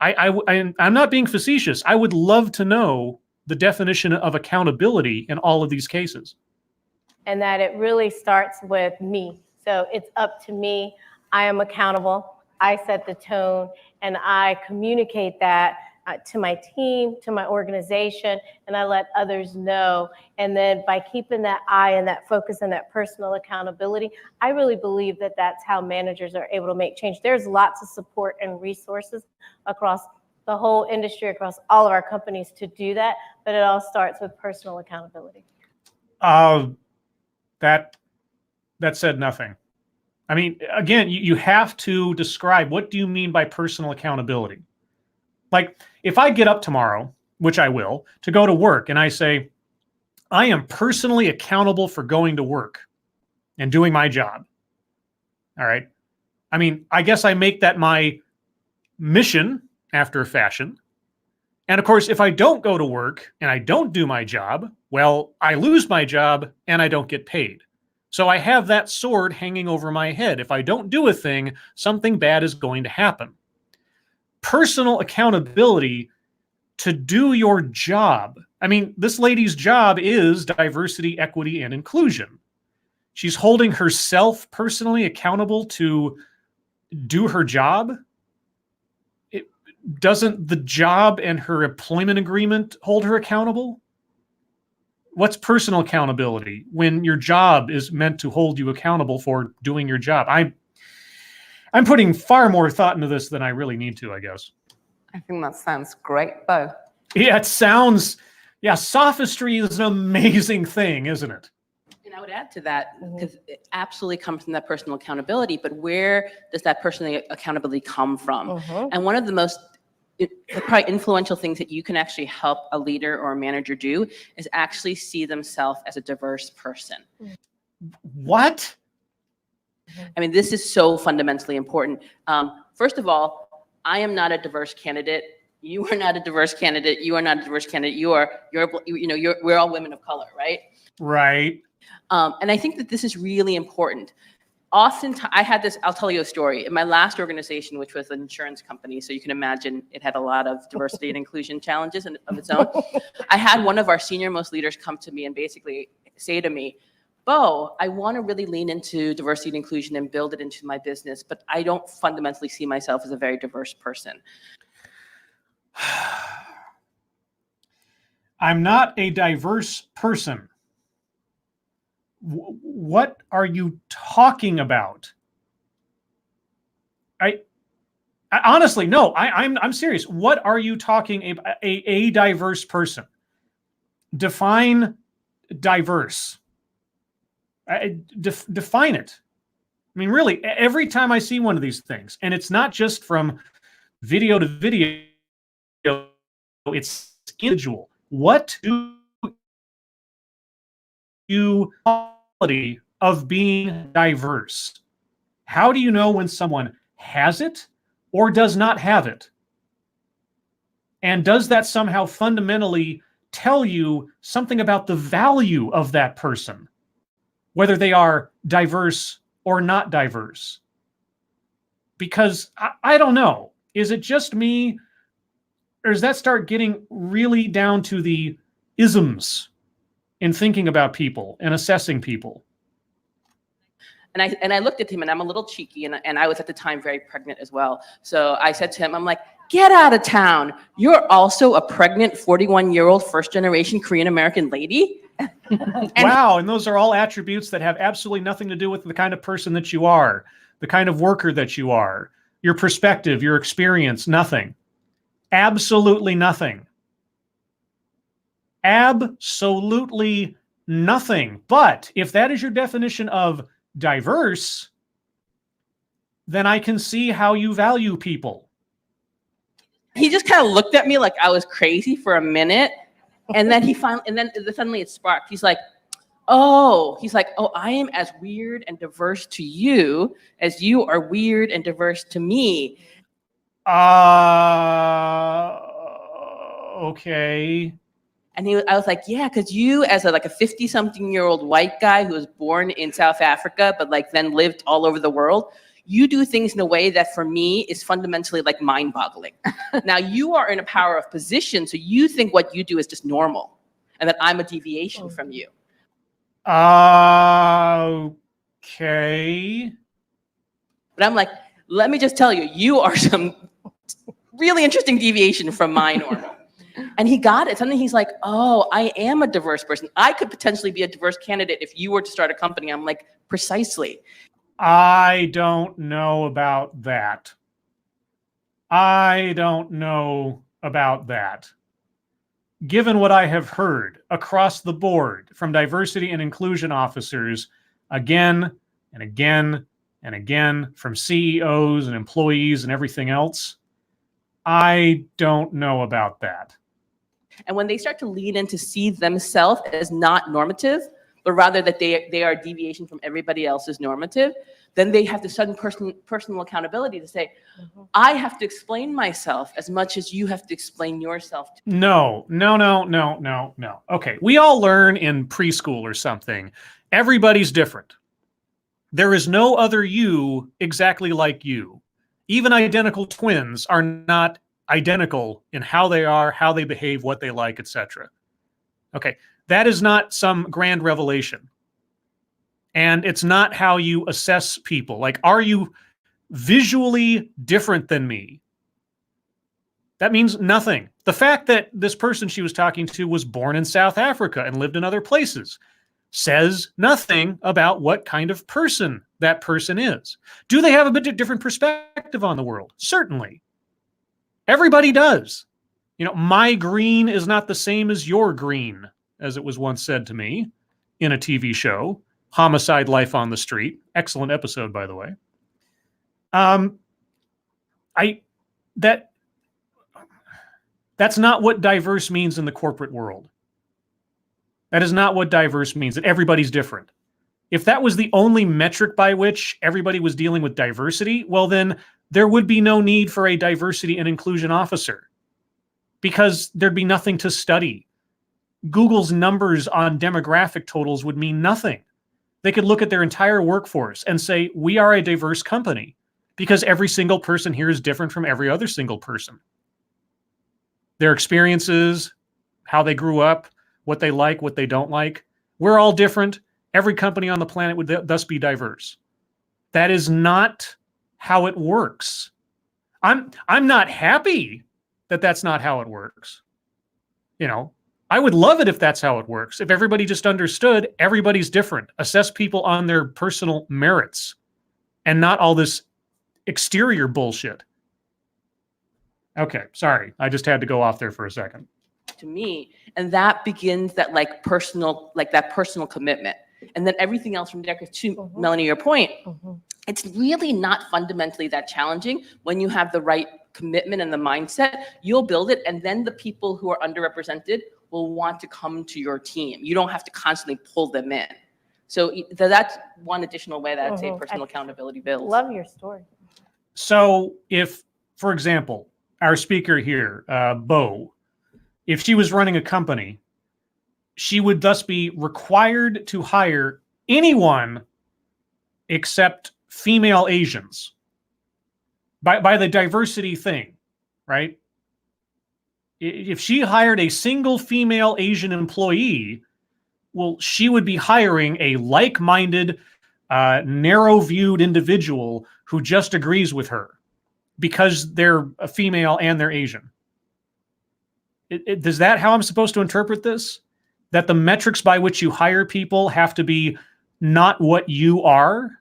I'm not being facetious. I would love to know the definition of accountability in all of these cases. And that it really starts with me. So it's up to me. I am accountable. I set the tone, and I communicate that to my team, to my organization, and I let others know. And then by keeping that eye and that focus and that personal accountability, I really believe that that's how managers are able to make change. There's lots of support and resources across the whole industry, across all of our companies to do that, but it all starts with personal accountability. That said nothing. I mean, again, you have to describe, what do you mean by personal accountability? Like, if I get up tomorrow, which I will, to go to work, and I say, I am personally accountable for going to work and doing my job. All right. I mean, I guess I make that my mission after a fashion. And of course, if I don't go to work and I don't do my job, well, I lose my job and I don't get paid. So I have that sword hanging over my head. If I don't do a thing, something bad is going to happen. Personal accountability to do your job. I mean, this lady's job is diversity, equity, and inclusion. She's holding herself personally accountable to do her job. Doesn't the job and her employment agreement hold her accountable? What's personal accountability when your job is meant to hold you accountable for doing your job? I'm putting far more thought into this than I really need to, I guess. I think that sounds great, Bo. Yeah, it sounds, sophistry is an amazing thing, isn't it? And I would add to that, because it absolutely comes from that personal accountability, but where does that personal accountability come from? And one of the most probably influential things that you can actually help a leader or a manager do is actually see themselves as a diverse person. What? I mean, this is so fundamentally important. First of all, I am not a diverse candidate. You are not a diverse candidate. You are not a diverse candidate. We're all women of color, right? Right. And I think that this is really important. Oftentimes, I had this, I'll tell you a story. In my last organization, which was an insurance company, so you can imagine it had a lot of diversity and inclusion challenges of its own. I had one of our senior most leaders come to me and basically say to me, Bo, I want to really lean into diversity and inclusion and build it into my business, but I don't fundamentally see myself as a very diverse person. I'm not a diverse person. What are you talking about? I honestly, no, I'm serious. What are you talking about? A diverse person? Define diverse? Define it. I mean, really, every time I see one of these things, and it's not just from video to video, it's individual. What do you quality of being diverse? How do you know when someone has it or does not have it? And does that somehow fundamentally tell you something about the value of that person, whether they are diverse or not diverse? Because I don't know. Is it just me, or does that start getting really down to the isms in thinking about people and assessing people? And I looked at him, and I'm a little cheeky, and I was at the time very pregnant as well. So I said to him, I'm like, get out of town. You're also a pregnant 41-year-old first-generation Korean-American lady? Wow, and those are all attributes that have absolutely nothing to do with the kind of person that you are, the kind of worker that you are, your perspective, your experience, nothing. Absolutely nothing. Absolutely nothing. But if that is your definition of diverse, then I can see how you value people. He just kind of looked at me like I was crazy for a minute. And then suddenly it sparked. He's like, oh, I am as weird and diverse to you as you are weird and diverse to me. Okay. And I was like, yeah, because you, as a 50-something-year-old white guy who was born in South Africa, but then lived all over the world, you do things in a way that for me is fundamentally mind-boggling. Now you are in a power of position, so you think what you do is just normal, and that I'm a deviation from you. Okay. But I'm like, let me just tell you, you are some really interesting deviation from my normal. And he got it. Suddenly he's like, oh, I am a diverse person. I could potentially be a diverse candidate if you were to start a company. I'm like, precisely. I don't know about that. I don't know about that. Given what I have heard across the board from diversity and inclusion officers again and again and again, from CEOs and employees and everything else, I don't know about that. And when they start to lean in to see themselves as not normative, but rather that they are a deviation from everybody else's normative, then they have the sudden personal accountability to say, I have to explain myself as much as you have to explain yourself. No. Okay, we all learn in preschool or something. Everybody's different. There is no other you exactly like you. Even identical twins are not identical in how they are, how they behave, what they like, etc. Okay, that is not some grand revelation. And it's not how you assess people. Are you visually different than me? That means nothing. The fact that this person she was talking to was born in South Africa and lived in other places says nothing about what kind of person that person is. Do they have a bit different perspective on the world? Certainly. Everybody does. My green is not the same as your green, as it was once said to me in a TV show, Homicide: Life on the Street. Excellent episode, by the way. That's not what diverse means in the corporate world. That is not what diverse means, that everybody's different. If that was the only metric by which everybody was dealing with diversity, well, then there would be no need for a diversity and inclusion officer because there'd be nothing to study. Google's numbers on demographic totals would mean nothing. They could look at their entire workforce and say, we are a diverse company because every single person here is different from every other single person. Their experiences, how they grew up, what they like, what they don't like. We're all different. Every company on the planet would thus be diverse. That is not how it works. I'm not happy that that's not how it works. I would love it if that's how it works. If everybody just understood everybody's different, assess people on their personal merits and not all this exterior bullshit. Okay, sorry. I just had to go off there for a second. to me. And that begins that personal commitment. And then everything else from there, because to Melanie, your point, it's really not fundamentally that challenging. When you have the right commitment and the mindset, you'll build it. And then the people who are underrepresented will want to come to your team. You don't have to constantly pull them in. So that's one additional way that I'd say personal accountability builds. Love your story. So if, for example, our speaker here, Bo, if she was running a company, she would thus be required to hire anyone except female Asians by the diversity thing, right? If she hired a single female Asian employee, well, she would be hiring a like-minded, narrow-viewed individual who just agrees with her because they're a female and they're Asian. Is that how I'm supposed to interpret this? That the metrics by which you hire people have to be not what you are?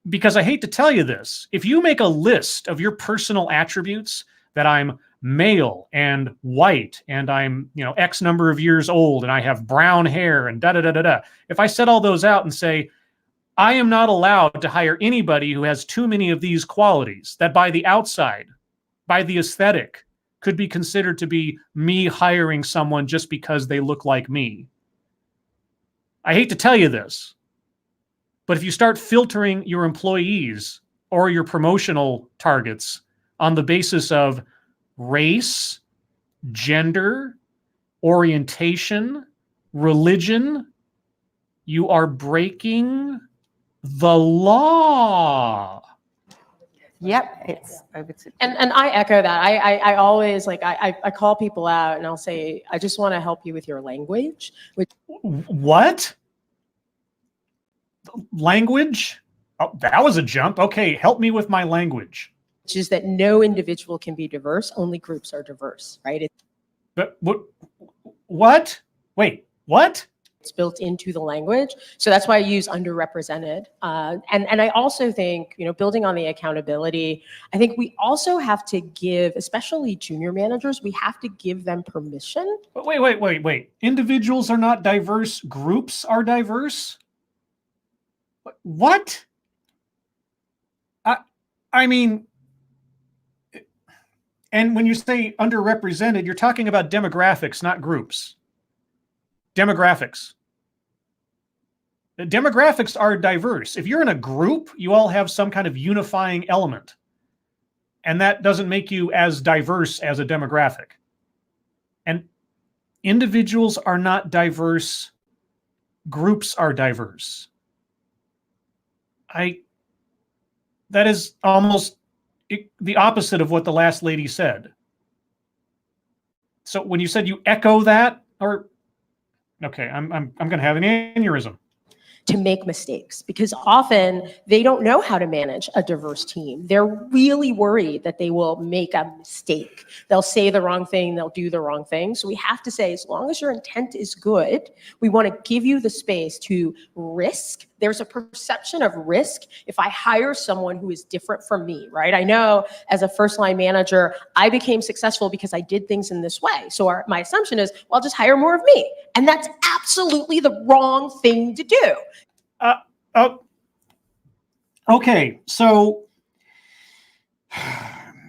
Because I hate to tell you this, if you make a list of your personal attributes, that I'm male and white and I'm, X number of years old and I have brown hair and da-da-da-da-da. If I set all those out and say, I am not allowed to hire anybody who has too many of these qualities, that by the outside, by the aesthetic, could be considered to be me hiring someone just because they look like me. I hate to tell you this, but if you start filtering your employees or your promotional targets on the basis of race, gender, orientation, religion, you are breaking the law. Yep, it's over to. And I echo that. I always I call people out and I'll say, I just want to help you with your language. What? Language? Oh, that was a jump. Okay, help me with my language. Which is that no individual can be diverse, only groups are diverse, right? But what? Wait, what? It's built into the language. So that's why I use underrepresented. And I also think, building on the accountability, I think we also have to give, especially junior managers, we have to give them permission. But wait. Individuals are not diverse. Groups are diverse? What? I mean, and when you say underrepresented, you're talking about demographics, not groups. Demographics. Demographics are diverse. If you're in a group, you all have some kind of unifying element. And that doesn't make you as diverse as a demographic. And individuals are not diverse. Groups are diverse. That is almost the opposite of what the last lady said. So when you said you echo that, okay, I'm going to have an aneurysm. To make mistakes, because often they don't know how to manage a diverse team. They're really worried that they will make a mistake. They'll say the wrong thing, they'll do the wrong thing. So we have to say, as long as your intent is good, we want to give you the space to risk. There's a perception of risk if I hire someone who is different from me, right? I know as a first line manager, I became successful because I did things in this way. So my assumption is, well, I'll just hire more of me. And that's absolutely the wrong thing to do. Okay, so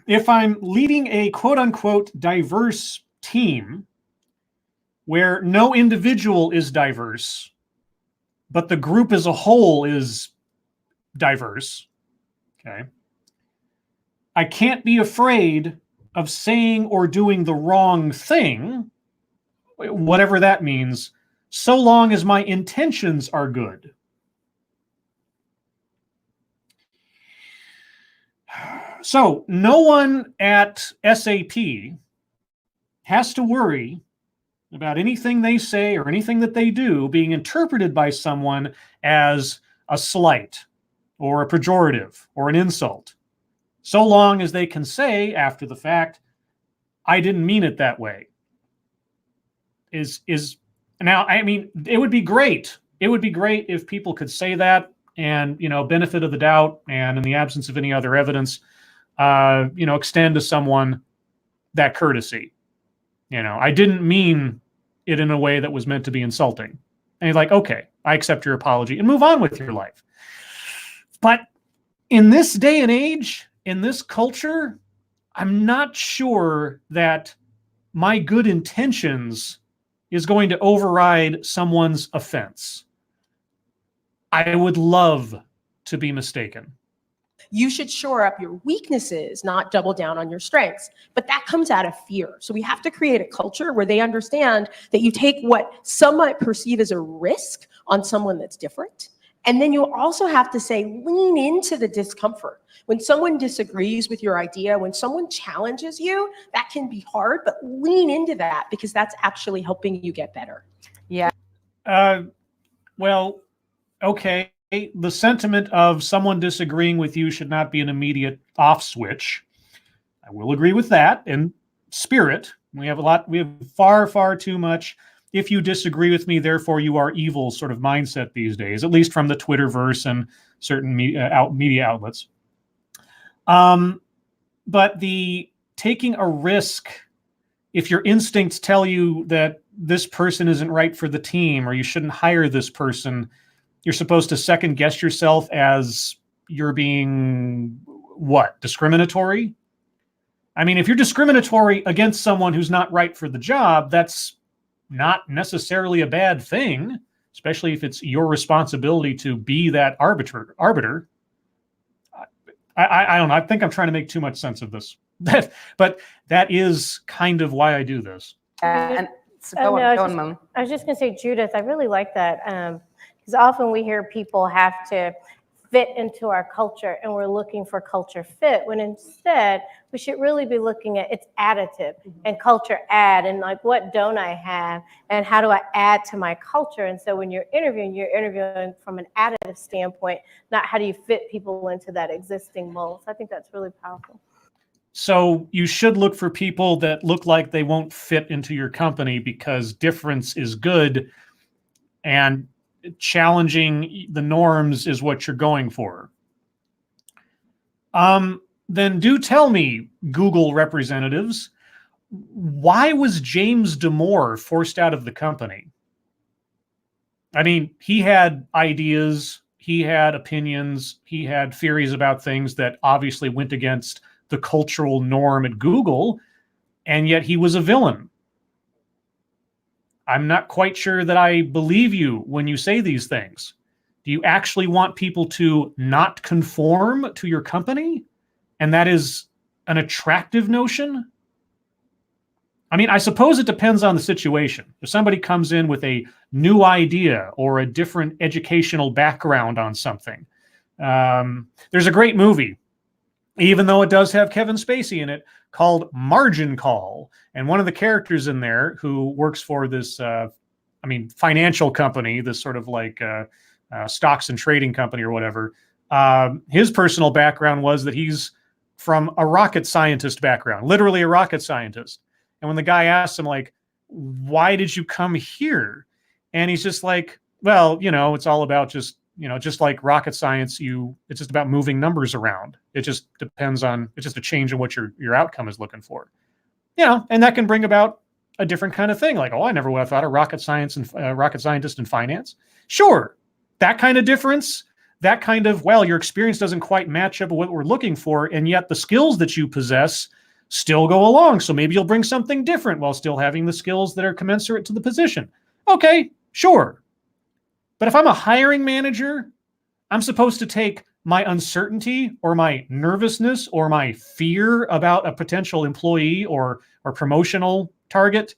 if I'm leading a quote unquote diverse team where no individual is diverse, but the group as a whole is diverse, okay, I can't be afraid of saying or doing the wrong thing, whatever that means, so long as my intentions are good. So no one at SAP has to worry about anything they say or anything that they do being interpreted by someone as a slight or a pejorative or an insult, so long as they can say after the fact, I didn't mean it that way. Now, I mean, it would be great. It would be great if people could say that and, benefit of the doubt and in the absence of any other evidence, extend to someone that courtesy. I didn't mean it in a way that was meant to be insulting. And he's like, okay, I accept your apology and move on with your life. But in this day and age, in this culture, I'm not sure that my good intentions is going to override someone's offense. I would love to be mistaken. You should shore up your weaknesses, not double down on your strengths. But that comes out of fear. So we have to create a culture where they understand that you take what some might perceive as a risk on someone that's different. And then you also have to say, lean into the discomfort. When someone disagrees with your idea, when someone challenges you, that can be hard, but lean into that because that's actually helping you get better. Yeah. Well, okay. The sentiment of someone disagreeing with you should not be an immediate off switch. I will agree with that in spirit. We have far, far too much if you disagree with me, therefore you are evil sort of mindset these days, at least from the Twitterverse and certain media outlets. But the taking a risk, if your instincts tell you that this person isn't right for the team or you shouldn't hire this person, you're supposed to second guess yourself as you're being, what, discriminatory? I mean, if you're discriminatory against someone who's not right for the job, that's not necessarily a bad thing, especially if it's your responsibility to be that arbiter. I don't know. I think I'm trying to make too much sense of this. But that is kind of why I do this. And so go on, Mom. I was just going to say, Judith, I really like that. Because often we hear people have to fit into our culture and we're looking for culture fit, when instead we should really be looking at it's additive and culture add, and like, what don't I have and how do I add to my culture? And so when you're interviewing from an additive standpoint, not how do you fit people into that existing mold. So I think that's really powerful. So you should look for people that look like they won't fit into your company because difference is good and challenging the norms is what you're going for. Then do tell me, Google representatives, why was James Damore forced out of the company? I mean, he had ideas, he had opinions, he had theories about things that obviously went against the cultural norm at Google, and yet he was a villain. I'm not quite sure that I believe you when you say these things. Do you actually want people to not conform to your company? And that is an attractive notion? I mean, I suppose it depends on the situation. If somebody comes in with a new idea or a different educational background on something, there's a great movie, even though it does have Kevin Spacey in it, called Margin Call. And one of the characters in there who works for this, financial company, this sort of like stocks and trading company or whatever, his personal background was that he's from a rocket scientist background, literally a rocket scientist. And when the guy asks him, like, why did you come here? And he's just like, well, it's all about just like rocket science, it's just about moving numbers around. It just depends on, it's just a change in what your outcome is looking for. And that can bring about a different kind of thing. Like, I never would have thought of rocket scientist in finance. Sure. That kind of difference, that kind of, your experience doesn't quite match up with what we're looking for. And yet the skills that you possess still go along. So maybe you'll bring something different while still having the skills that are commensurate to the position. Okay, sure. But if I'm a hiring manager, I'm supposed to take my uncertainty or my nervousness or my fear about a potential employee or promotional target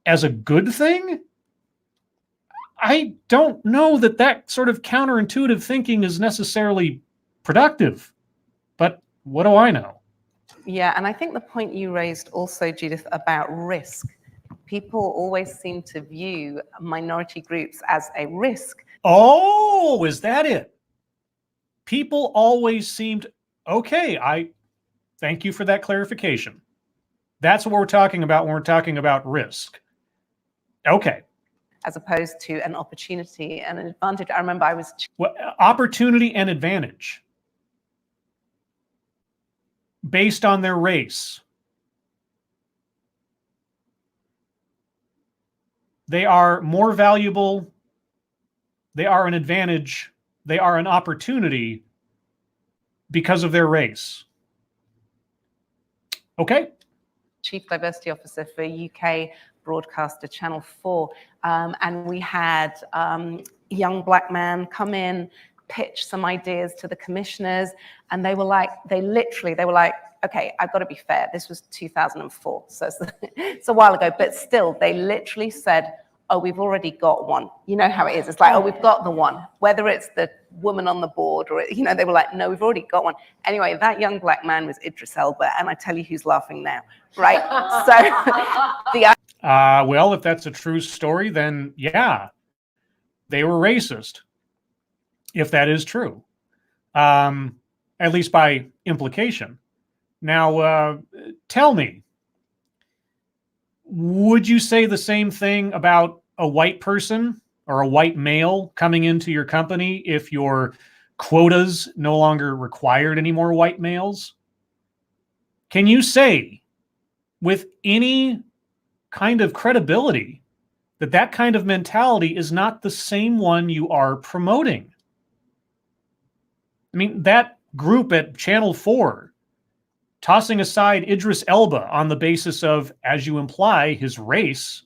as a good thing? I don't know that sort of counterintuitive thinking is necessarily productive. But what do I know? Yeah, and I think the point you raised also, Judith, about risk. People always seem to view minority groups as a risk. Oh, is that it? People always seemed, okay, I thank you for that clarification. That's what we're talking about when we're talking about risk. Okay. As opposed to an opportunity and an advantage. I remember opportunity and advantage based on their race. They are more valuable. They are an advantage. They are an opportunity because of their race. Okay? Chief Diversity Officer for UK broadcaster Channel 4. And we had a young black man come in, pitch some ideas to the commissioners, and they were like, they were like, okay, I've got to be fair. This was 2004, so it's a while ago, but still, they literally said, oh, we've already got one. You know how it is. It's like, oh, we've got the one. Whether it's the woman on the board or, you know, they were like, no, we've already got one. Anyway, that young black man was Idris Elba, and I tell you who's laughing now, right? So well, if that's a true story, then yeah, they were racist, if that is true, at least by implication. Now, tell me, would you say the same thing about a white person or a white male coming into your company if your quotas no longer required any more white males? Can you say with any kind of credibility that that kind of mentality is not the same one you are promoting? I mean, that group at Channel 4 tossing aside Idris Elba on the basis of, as you imply, his race.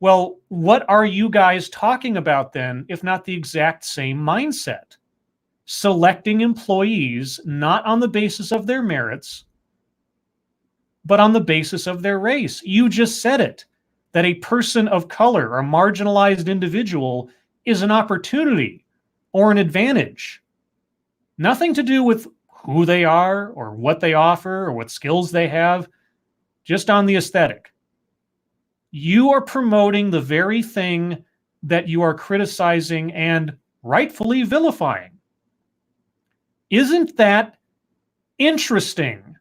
Well, what are you guys talking about then, if not the exact same mindset? Selecting employees not on the basis of their merits, but on the basis of their race. You just said it, that a person of color, a marginalized individual, is an opportunity or an advantage. Nothing to do with who they are or what they offer or what skills they have, just on the aesthetic. You are promoting the very thing that you are criticizing and rightfully vilifying. Isn't that interesting?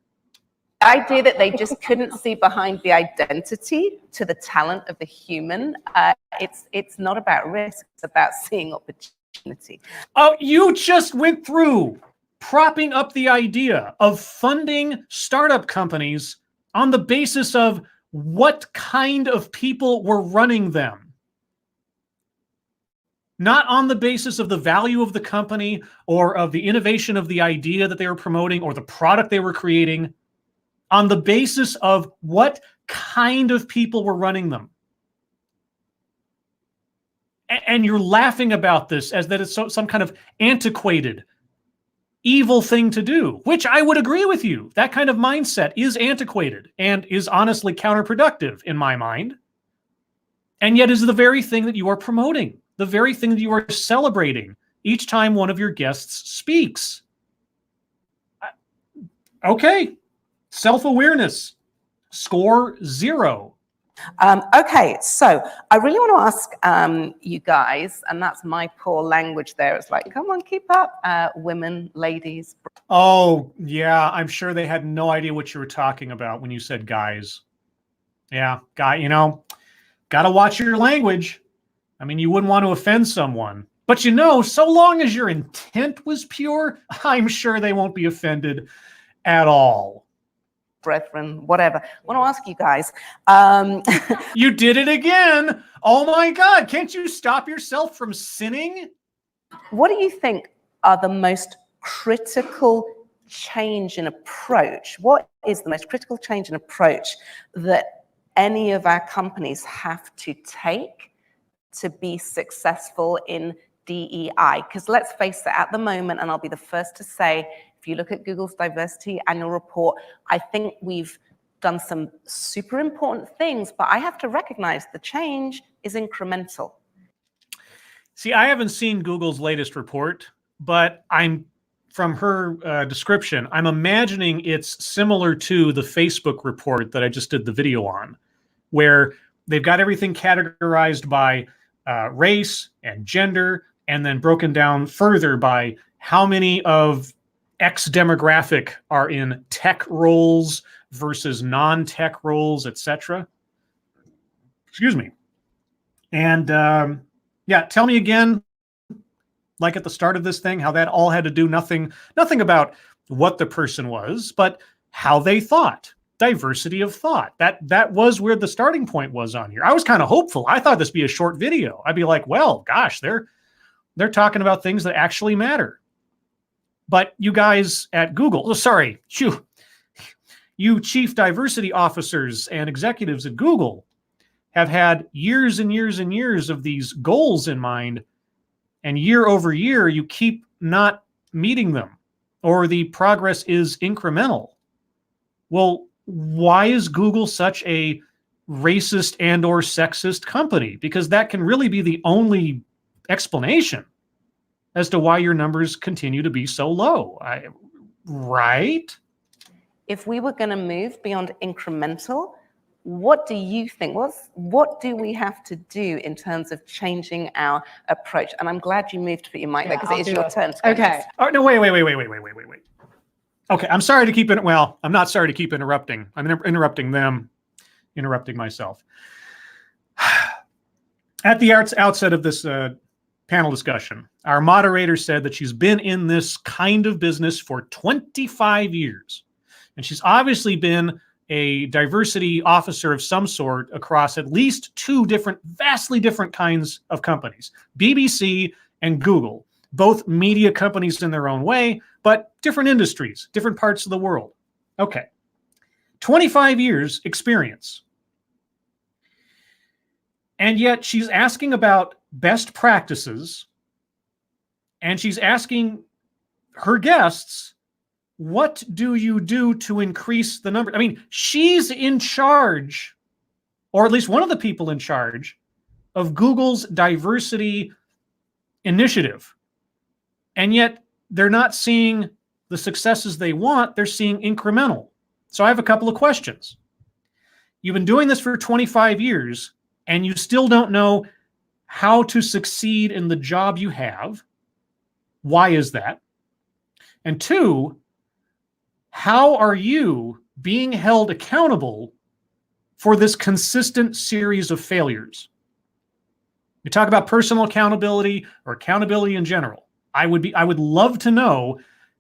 the idea that they just couldn't see behind the identity to the talent of the human, it's not about risk, it's about seeing opportunity. Oh, you just went through propping up the idea of funding startup companies on the basis of what kind of people were running them. Not on the basis of the value of the company or of the innovation of the idea that they were promoting or the product they were creating, on the basis of what kind of people were running them. And you're laughing about this as that it's some kind of antiquated, evil thing to do, which I would agree with you. That kind of mindset is antiquated and is honestly counterproductive in my mind. And yet is the very thing that you are promoting, the very thing that you are celebrating each time one of your guests speaks. Okay, self-awareness, score 0. Okay, so I really want to ask you guys, and that's my poor language there. It's like, come on, keep up, women, ladies. Oh, yeah, I'm sure they had no idea what you were talking about when you said guys. Yeah, guy, you know, gotta watch your language. I mean, you wouldn't want to offend someone. But you know, so long as your intent was pure, I'm sure they won't be offended at all. Brethren, whatever. I want to ask you guys. You did it again. Oh my God. Can't you stop yourself from sinning? What do you think are the most critical change in approach? What is the most critical change in approach that any of our companies have to take to be successful in DEI? Because let's face it, at the moment, and I'll be the first to say, if you look at Google's diversity annual report, I think we've done some super important things, but I have to recognize the change is incremental. See, I haven't seen Google's latest report, but from her description, I'm imagining it's similar to the Facebook report that I just did the video on, where they've got everything categorized by race and gender, and then broken down further by how many of X demographic are in tech roles versus non-tech roles, etc. Excuse me. And yeah, tell me again, like at the start of this thing, how that all had to do nothing about what the person was, but how they thought. diversity of thought. That was where the starting point was on here. I was kind of hopeful. I thought this would be a short video. I'd be like, well, gosh, they're talking about things that actually matter. But you guys at Google, you chief diversity officers and executives at Google have had years and years and years of these goals in mind, and year over year, you keep not meeting them, or the progress is incremental. Well, why is Google such a racist and or sexist company? Because that can really be the only explanation as to why your numbers continue to be so low. Right? If we were going to move beyond incremental, what do you think? What do we have to do in terms of changing our approach? And I'm glad you moved to put your mic there, because it is your turn to go Okay. next. Oh, no, wait. Okay, I'm sorry to keep it. Well, I'm not sorry to keep interrupting. I'm interrupting them, interrupting myself. At the outset of this panel discussion, our moderator said that she's been in this kind of business for 25 years. And she's obviously been a diversity officer of some sort across at least two vastly different kinds of companies, BBC and Google, both media companies in their own way, but different industries, different parts of the world. Okay, 25 years experience. And yet she's asking about best practices, and she's asking her guests, what do you do to increase the number? I mean, she's in charge, or at least one of the people in charge, of Google's diversity initiative. And yet they're not seeing the successes they want. They're seeing incremental. So I have a couple of questions. You've been doing this for 25 years, and you still don't know how to succeed in the job you have. Why is that? And two, how are you being held accountable for this consistent series of failures? You talk about personal accountability or accountability in general. I would love to know,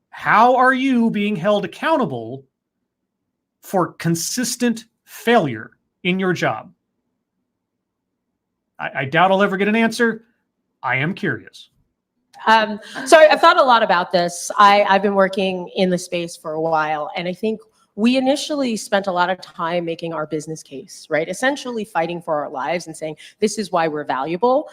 how are you being held accountable for consistent failure in your job? I doubt I'll ever get an answer. I am curious. So I've thought a lot about this. I've been working in the space for a while, and I think we initially spent a lot of time making our business case, right? Essentially fighting for our lives and saying, this is why we're valuable.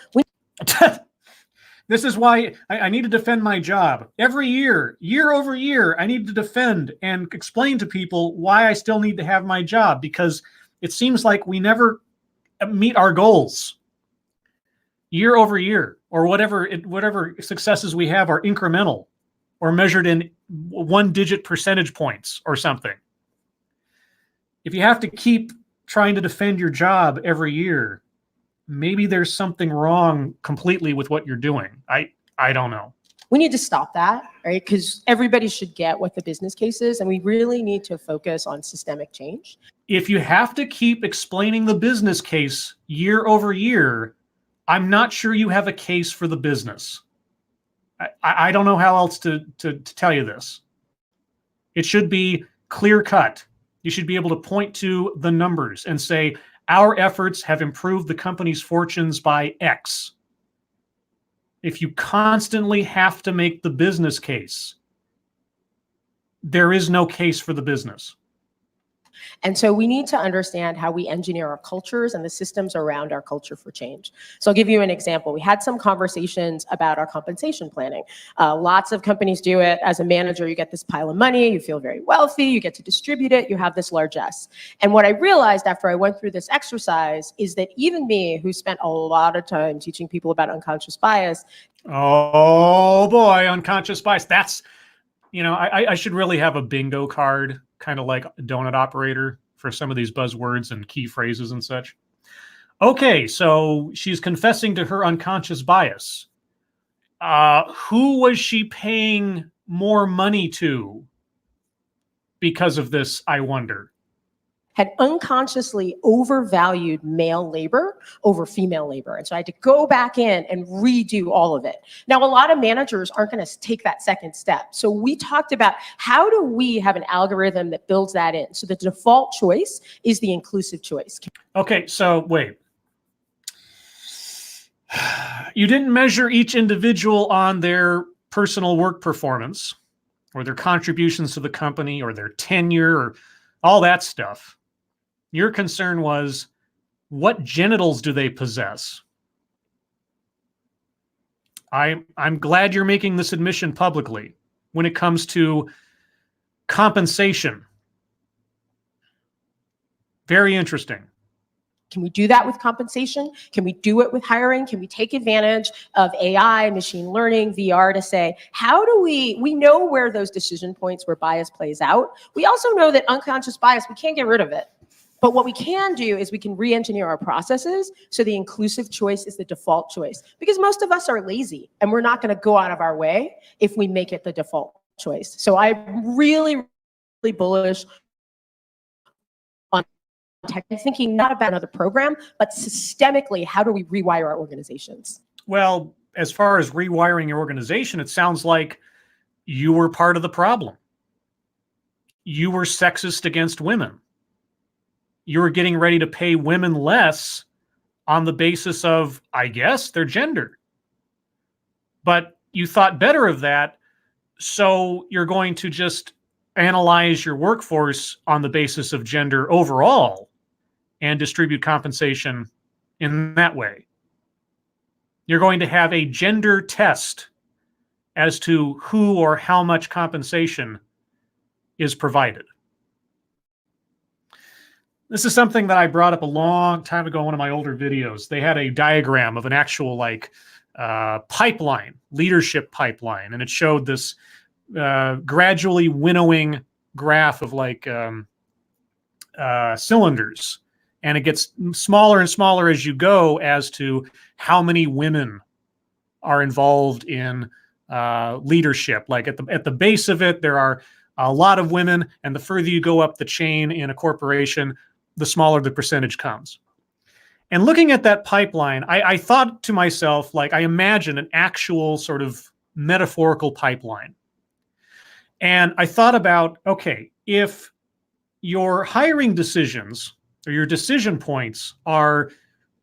This is why I need to defend my job. Every year over year, I need to defend and explain to people why I still need to have my job, because it seems like we never meet our goals. Year over year, or whatever successes we have are incremental or measured in 1-digit percentage points or something. If you have to keep trying to defend your job every year, maybe there's something wrong completely with what you're doing. I don't know. We need to stop that, right? Because everybody should get what the business case is, and we really need to focus on systemic change. If you have to keep explaining the business case year over year, I'm not sure you have a case for the business. I don't know how else to tell you this. It should be clear cut. You should be able to point to the numbers and say, our efforts have improved the company's fortunes by X. If you constantly have to make the business case, there is no case for the business. And so we need to understand how we engineer our cultures and the systems around our culture for change. So I'll give you an example. We had some conversations about our compensation planning. Lots of companies do it. As a manager, you get this pile of money, you feel very wealthy, you get to distribute it, you have this largesse. And what I realized after I went through this exercise is that even me, who spent a lot of time teaching people about unconscious bias. Oh boy, unconscious bias. That's, I should really have a bingo card, kind of like a donut operator, for some of these buzzwords and key phrases and such. Okay, so she's confessing to her unconscious bias. Who was she paying more money to because of this, I wonder? had unconsciously overvalued male labor over female labor. And so I had to go back in and redo all of it. Now, a lot of managers aren't going to take that second step. So we talked about how do we have an algorithm that builds that in? So the default choice is the inclusive choice. Okay, so wait. You didn't measure each individual on their personal work performance or their contributions to the company or their tenure or all that stuff. Your concern was, what genitals do they possess? I'm glad you're making this admission publicly when it comes to compensation. Very interesting. Can we do that with compensation? Can we do it with hiring? Can we take advantage of AI, machine learning, VR to say, how do we know where those decision points where bias plays out. We also know that unconscious bias, we can't get rid of it. But what we can do is we can re-engineer our processes so the inclusive choice is the default choice. Because most of us are lazy and we're not going to go out of our way if we make it the default choice. So I'm really, really bullish on tech, thinking not about another program, but systemically, how do we rewire our organizations? Well, as far as rewiring your organization, it sounds like you were part of the problem. You were sexist against women. You were getting ready to pay women less on the basis of, I guess, their gender. But you thought better of that, so you're going to just analyze your workforce on the basis of gender overall and distribute compensation in that way. You're going to have a gender test as to who or how much compensation is provided. This is something that I brought up a long time ago in one of my older videos. They had a diagram of an actual pipeline, leadership pipeline, and it showed this gradually winnowing graph of cylinders. And it gets smaller and smaller as you go as to how many women are involved in leadership. Like at the base of it, there are a lot of women, and the further you go up the chain in a corporation, the smaller the percentage comes. And looking at that pipeline, I thought to myself, I imagine an actual sort of metaphorical pipeline. And I thought about, okay, if your hiring decisions or your decision points are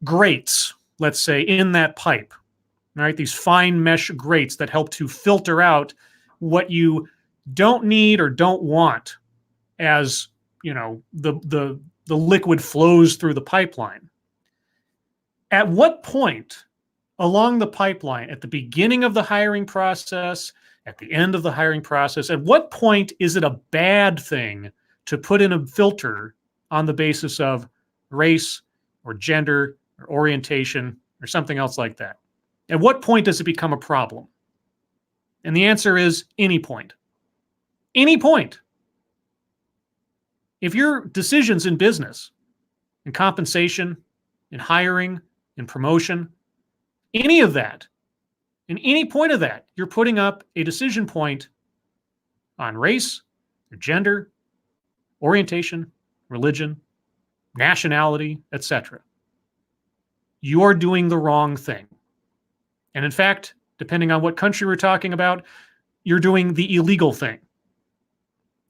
grates, let's say, in that pipe, right? These fine mesh grates that help to filter out what you don't need or don't want as, the liquid flows through the pipeline. At what point along the pipeline, at the beginning of the hiring process, at the end of the hiring process, at what point is it a bad thing to put in a filter on the basis of race or gender or orientation or something else like that? At what point does it become a problem? And the answer is any point. Any point. If your decisions in business, in compensation, in hiring, in promotion, any of that, in any point of that, you're putting up a decision point on race, or gender, orientation, religion, nationality, etc. You are doing the wrong thing. And in fact, depending on what country we're talking about, you're doing the illegal thing.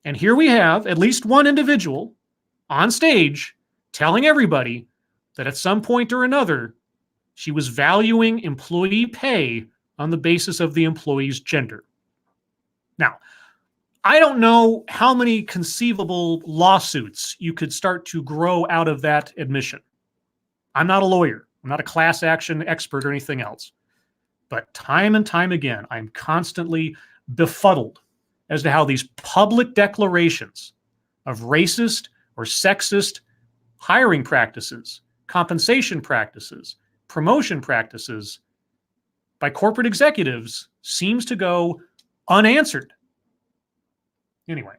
And here we have at least one individual on stage telling everybody that at some point or another, she was valuing employee pay on the basis of the employee's gender. Now, I don't know how many conceivable lawsuits you could start to grow out of that admission. I'm not a lawyer. I'm not a class action expert or anything else. But time and time again, I'm constantly befuddled as to how these public declarations of racist or sexist hiring practices, compensation practices, promotion practices by corporate executives seems to go unanswered. Anyway.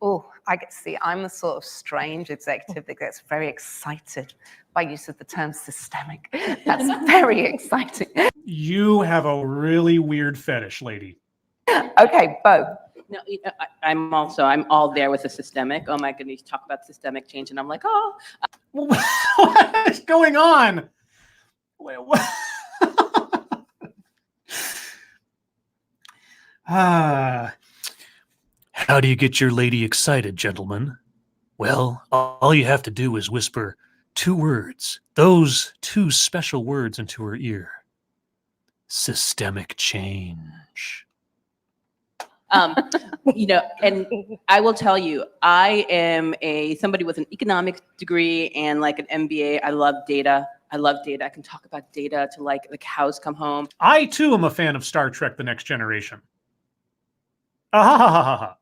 Oh, I get to see. I'm the sort of strange executive that gets very excited by use of the term systemic. That's very exciting. You have a really weird fetish, lady. Okay, Bo, No, I'm all there with the systemic. Oh my goodness, talk about systemic change, and I'm like, oh, What is going on? Wait, what? How do you get your lady excited, gentlemen? Well, all you have to do is whisper 2 words, those 2 special words into her ear. Systemic change. And I will tell you, I am somebody with an economics degree and like an MBA. I love data. I can talk about data till like the cows come home. I, too, am a fan of Star Trek: The Next Generation. Ah,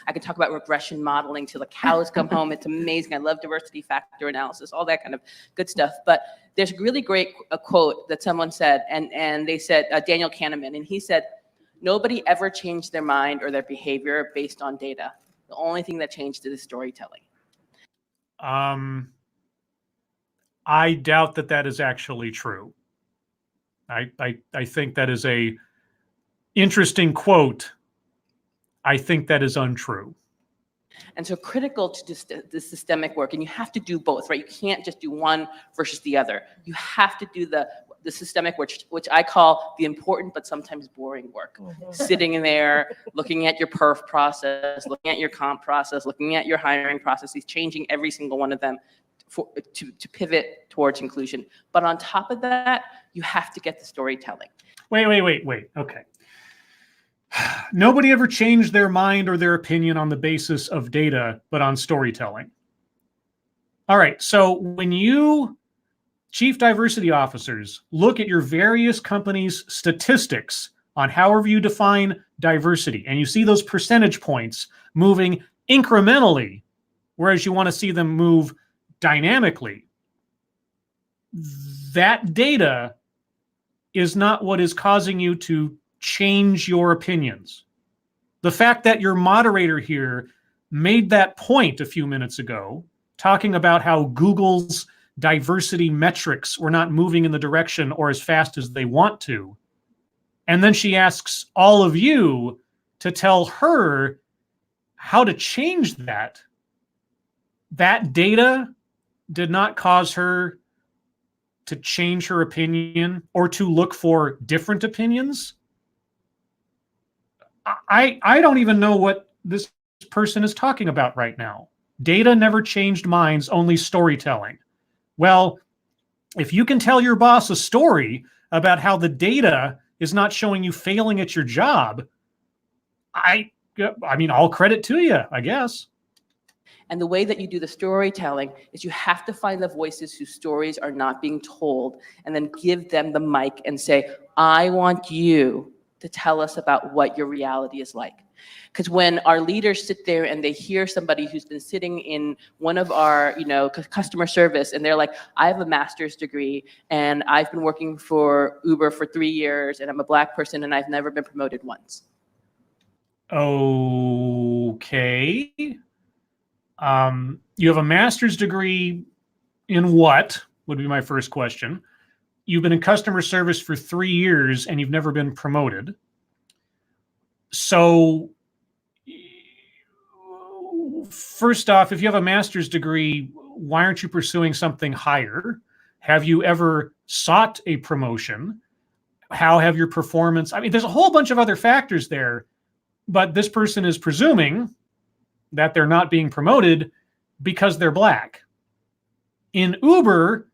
I can talk about regression modeling till the cows come home. It's amazing. I love diversity factor analysis, all that kind of good stuff. But there's a really great quote that someone said, and they said, Daniel Kahneman, and he said, nobody ever changed their mind or their behavior based on data. The only thing that changed is storytelling. I doubt that is actually true. I think that is a interesting quote. I think that is untrue. And so critical to just the systemic work, and you have to do both, right? You can't just do one versus the other. You have to do the systemic work, which I call the important but sometimes boring work. Sitting in there, looking at your perf process, looking at your comp process, looking at your hiring processes, changing every single one of them to pivot towards inclusion. But on top of that, you have to get the storytelling. Wait. Okay. Nobody ever changed their mind or their opinion on the basis of data, but on storytelling. All right. So when you, chief diversity officers, look at your various companies' statistics on however you define diversity, and you see those percentage points moving incrementally, whereas you want to see them move dynamically, that data is not what is causing you to change your opinions. The fact that your moderator here made that point a few minutes ago, talking about how Google's diversity metrics were not moving in the direction or as fast as they want to, and then she asks all of you to tell her how to change that, that data did not cause her to change her opinion or to look for different opinions. I don't even know what this person is talking about right now. Data never changed minds, only storytelling. Well, if you can tell your boss a story about how the data is not showing you failing at your job, I mean, all credit to you, I guess. And the way that you do the storytelling is you have to find the voices whose stories are not being told and then give them the mic and say, I want you to tell us about what your reality is like. Because when our leaders sit there and they hear somebody who's been sitting in one of our, customer service, and they're like, I have a master's degree and I've been working for Uber for 3 years and I'm a Black person and I've never been promoted once. Okay. You have a master's degree in what, would be my first question. You've been in customer service for 3 years and you've never been promoted. So first off, if you have a master's degree, why aren't you pursuing something higher? Have you ever sought a promotion? How have your performance? I mean, there's a whole bunch of other factors there, but this person is presuming that they're not being promoted because they're Black. In Uber,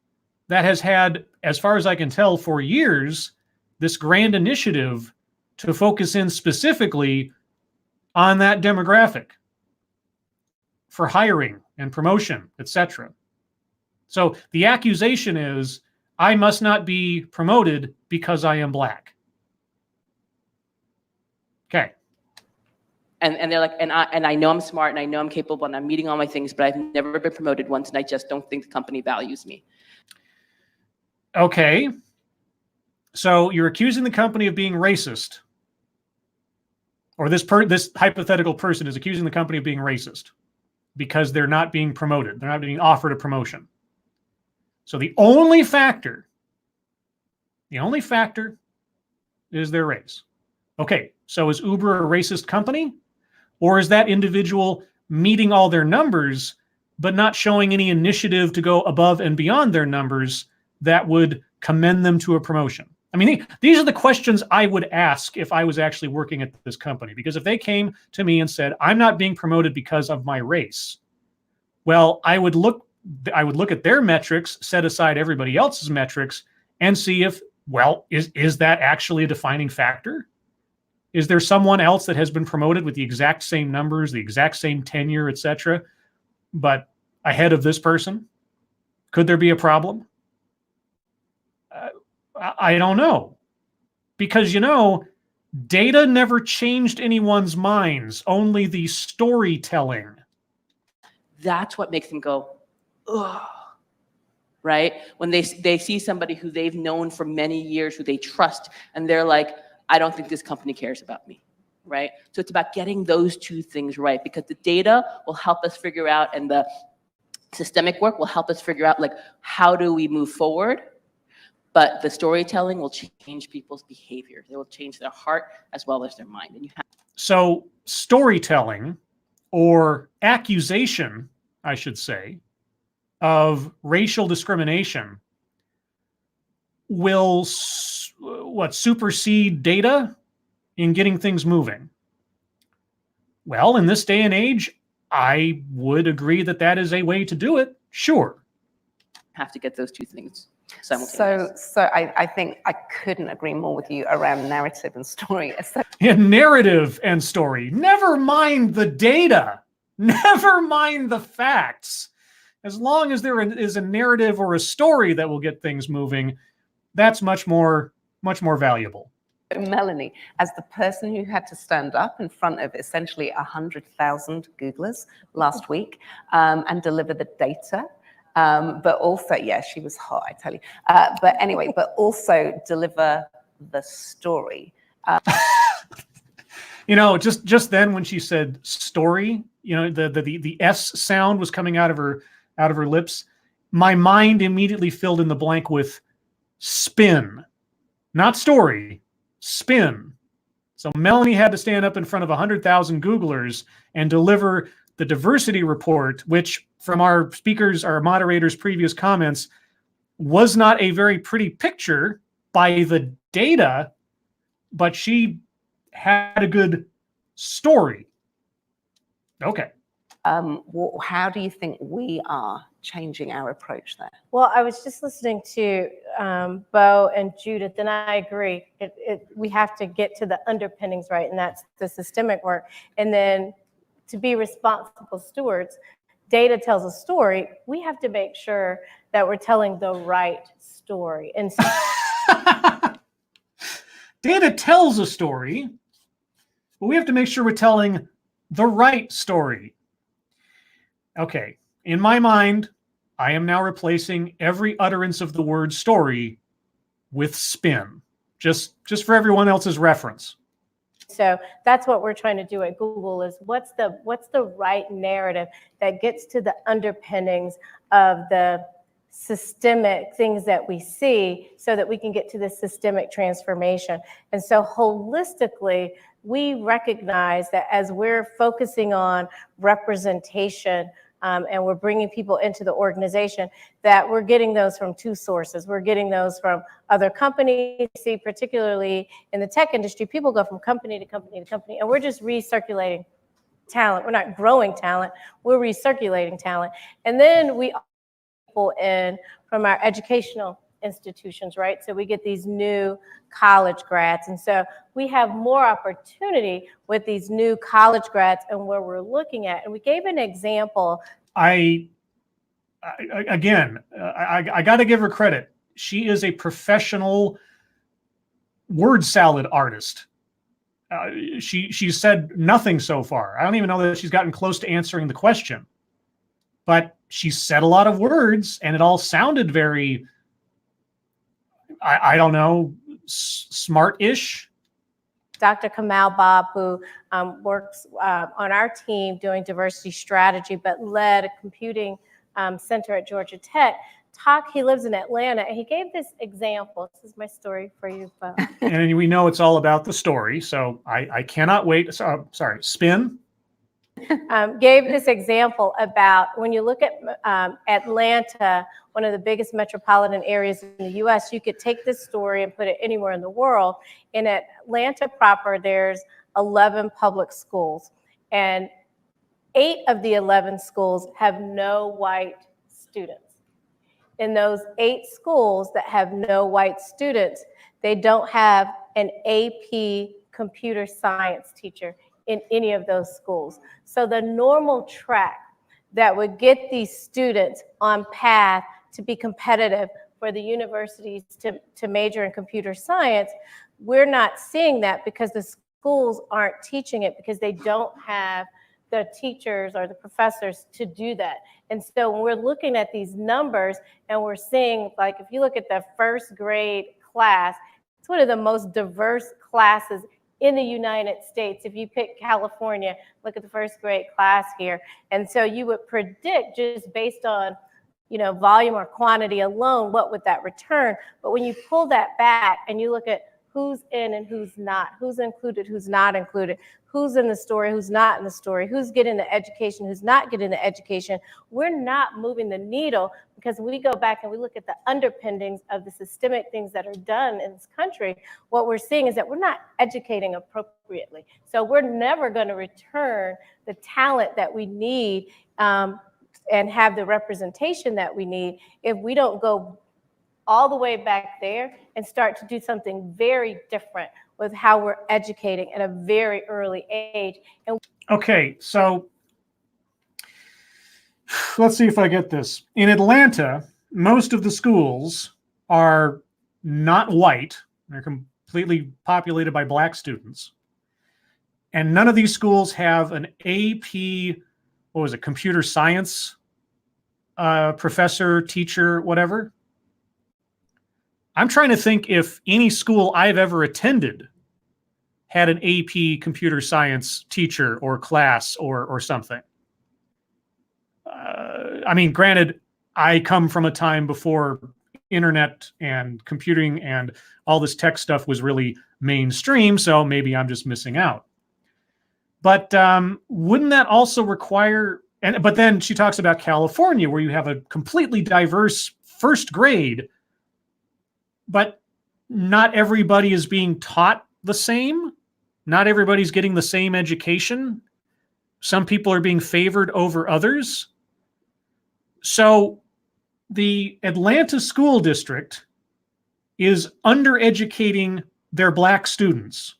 that has had, as far as I can tell, for years, this grand initiative to focus in specifically on that demographic for hiring and promotion, etc. So the accusation is, I must not be promoted because I am Black. Okay. And they're like, and I know I'm smart and I know I'm capable and I'm meeting all my things, but I've never been promoted once and I just don't think the company values me. Okay. So you're accusing the company of being racist. Or this hypothetical person is accusing the company of being racist because they're not being promoted. They're not being offered a promotion. So the only factor is their race. Okay, So is Uber a racist company? Or is that individual meeting all their numbers, but not showing any initiative to go above and beyond their numbers that would commend them to a promotion? I mean, these are the questions I would ask if I was actually working at this company. Because if they came to me and said, I'm not being promoted because of my race, well, I would look at their metrics, set aside everybody else's metrics, and see if, well, is that actually a defining factor? Is there someone else that has been promoted with the exact same numbers, the exact same tenure, etc., but ahead of this person? Could there be a problem? I don't know. Because, data never changed anyone's minds, only the storytelling. That's what makes them go, ugh, right? When they see somebody who they've known for many years, who they trust, and they're like, I don't think this company cares about me, right? So it's about getting those two things right, because the data will help us figure out, and the systemic work will help us figure out, like, how do we move forward? But the storytelling will change people's behavior. It will change their heart as well as their mind. And so storytelling, or accusation, I should say, of racial discrimination will supersede data in getting things moving? Well, in this day and age, I would agree that that is a way to do it. Sure. have to get those two things simultaneous. So I think I couldn't agree more with you around narrative and story. And narrative and story. Never mind the data. Never mind the facts. As long as there is a narrative or a story that will get things moving, that's much more valuable. Melanie, as the person who had to stand up in front of essentially 100,000 Googlers last week and deliver the data, but also, yeah, she was hot, I tell you. But anyway, but also deliver the story. Just then when she said story, the S sound was coming out of her lips. My mind immediately filled in the blank with spin, not story, spin. So Melanie had to stand up in front of 100,000 Googlers and deliver the diversity report, which from our moderators' previous comments, was not a very pretty picture by the data, but she had a good story. Okay. How do you think we are changing our approach there? Well, I was just listening to Bo and Judith, and I agree. We have to get to the underpinnings right, and that's the systemic work. And then to be responsible stewards, data tells a story. We have to make sure that we're telling the right story. And so data tells a story, but we have to make sure we're telling the right story. Okay, in my mind, I am now replacing every utterance of the word story with spin, just for everyone else's reference. So that's what we're trying to do at Google, is what's the right narrative that gets to the underpinnings of the systemic things that we see, so that we can get to the systemic transformation. And so holistically, we recognize that as we're focusing on representation, and we're bringing people into the organization, that we're getting those from two sources. We're getting those from other companies. See, particularly in the tech industry, people go from company to company to company, and we're just recirculating talent. We're not growing talent, we're recirculating talent. And then we people in from our educational institutions, right? So we get these new college grads. And so we have more opportunity with these new college grads and where we're looking at. And we gave an example. I got to give her credit. She is a professional word salad artist. She said nothing so far. I don't even know that she's gotten close to answering the question. But she said a lot of words, and it all sounded very, I don't know, smart-ish. Dr. Kamal Bob, who works on our team doing diversity strategy, but led a computing center at Georgia Tech, he lives in Atlanta, and he gave this example. This is my story for you, Bo. And we know it's all about the story, so I cannot wait. So, sorry, spin. Gave this example about when you look at Atlanta, one of the biggest metropolitan areas in the U.S., you could take this story and put it anywhere in the world. In Atlanta proper, there's 11 public schools, and 8 of the 11 schools have no white students. In those 8 schools that have no white students, they don't have an AP computer science teacher in any of those schools. So the normal track that would get these students on path to be competitive for the universities to major in computer science, we're not seeing that because the schools aren't teaching it because they don't have the teachers or the professors to do that. And so when we're looking at these numbers and we're seeing, like, if you look at the first grade class, it's one of the most diverse classes in the United States. If you pick California, look at the first grade class here. And so you would predict just based on, volume or quantity alone, what would that return? But when you pull that back and you look at who's in and who's not, who's included, who's not included, who's in the story, who's not in the story, who's getting the education, who's not getting the education, we're not moving the needle because when we go back and we look at the underpinnings of the systemic things that are done in this country, what we're seeing is that we're not educating appropriately. So we're never going to return the talent that we need and have the representation that we need if we don't go all the way back there and start to do something very different with how we're educating at a very early age. Okay, so let's see if I get this. In Atlanta, most of the schools are not white. They're completely populated by black students. And none of these schools have an AP, computer science professor, teacher, whatever. I'm trying to think if any school I've ever attended had an AP computer science teacher or class or something. Granted, I come from a time before internet and computing and all this tech stuff was really mainstream, so maybe I'm just missing out. But wouldn't that also require, but then she talks about California where you have a completely diverse first grade, but not everybody is being taught the same. Not everybody's getting the same education. Some people are being favored over others. So the Atlanta school district is undereducating their black students.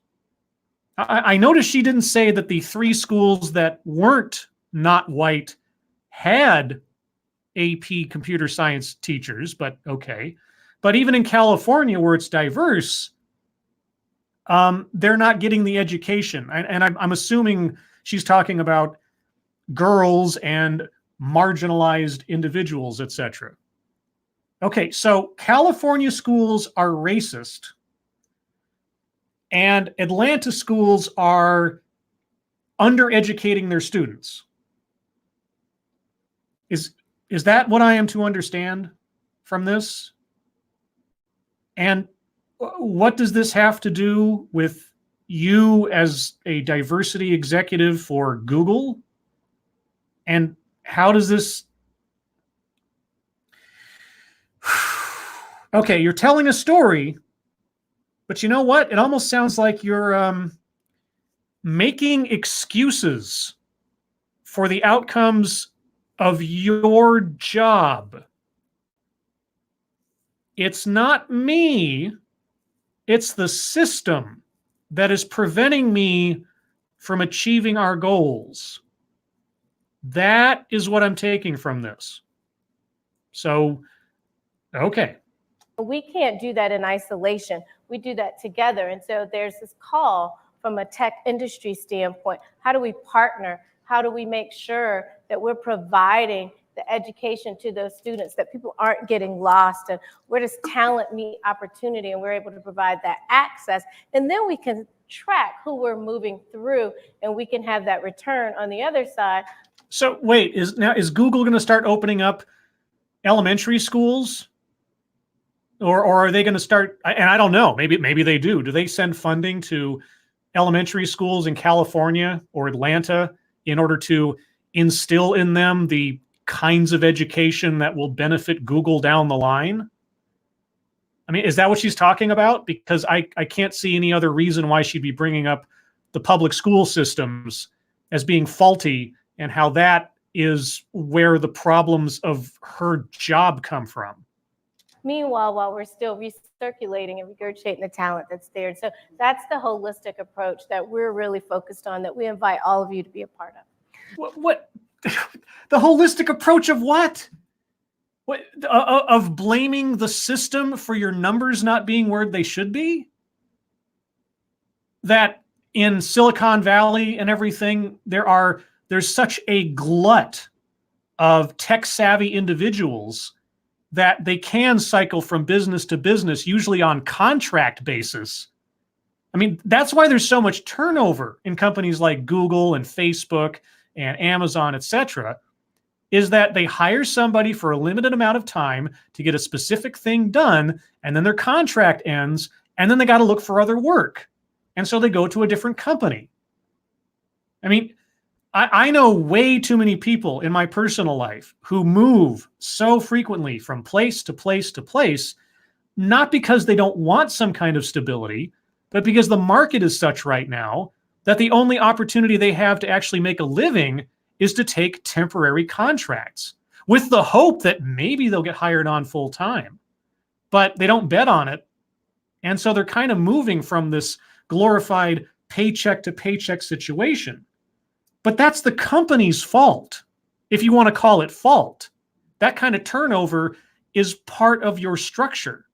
I noticed she didn't say that the 3 schools that weren't not white had AP computer science teachers, but okay. But even in California where it's diverse, they're not getting the education. And I'm assuming she's talking about girls and marginalized individuals, etc. Okay, so California schools are racist and Atlanta schools are undereducating their students. Is that what I am to understand from this? And what does this have to do with you as a diversity executive for Google? And how does this... Okay, you're telling a story, but you know what? It almost sounds like you're making excuses for the outcomes of your job. It's not me. It's the system that is preventing me from achieving our goals. That is what I'm taking from this. So, okay. We can't do that in isolation. We do that together. And so there's this call from a tech industry standpoint. How do we partner? How do we make sure that we're providing the education to those students, that people aren't getting lost, and where does talent meet opportunity, and we're able to provide that access, and then we can track who we're moving through, and we can have that return on the other side. So wait, is Google going to start opening up elementary schools? Or are they going to start, and I don't know, maybe they do. Do they send funding to elementary schools in California or Atlanta in order to instill in them the kinds of education that will benefit Google down the line? I mean, is that what she's talking about? Because I can't see any other reason why she'd be bringing up the public school systems as being faulty and how that is where the problems of her job come from. Meanwhile, while we're still recirculating and regurgitating the talent that's there. So that's the holistic approach that we're really focused on, that we invite all of you to be a part of. What? The holistic approach of what? What of blaming the system for your numbers not being where they should be? That in Silicon Valley and everything, there's such a glut of tech-savvy individuals that they can cycle from business to business, usually on contract basis. I mean, that's why there's so much turnover in companies like Google and Facebook and Amazon, et cetera, is that they hire somebody for a limited amount of time to get a specific thing done, and then their contract ends, and then they got to look for other work. And so they go to a different company. I mean, I know way too many people in my personal life who move so frequently from place to place to place, not because they don't want some kind of stability, but because the market is such right now that the only opportunity they have to actually make a living is to take temporary contracts with the hope that maybe they'll get hired on full time. But they don't bet on it. And so they're kind of moving from this glorified paycheck to paycheck situation. But that's the company's fault, if you want to call it fault. That kind of turnover is part of your structure.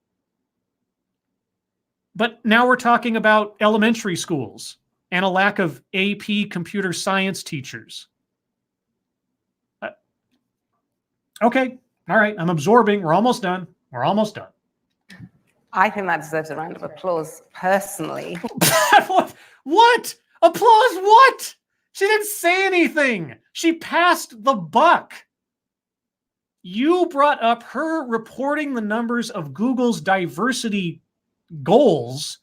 But now we're talking about elementary schools and a lack of AP computer science teachers. Okay, all right, I'm absorbing. We're almost done. We're almost done. I think that deserves a round of applause, personally. What? Applause what? She didn't say anything. She passed the buck. You brought up her reporting the numbers of Google's diversity goals,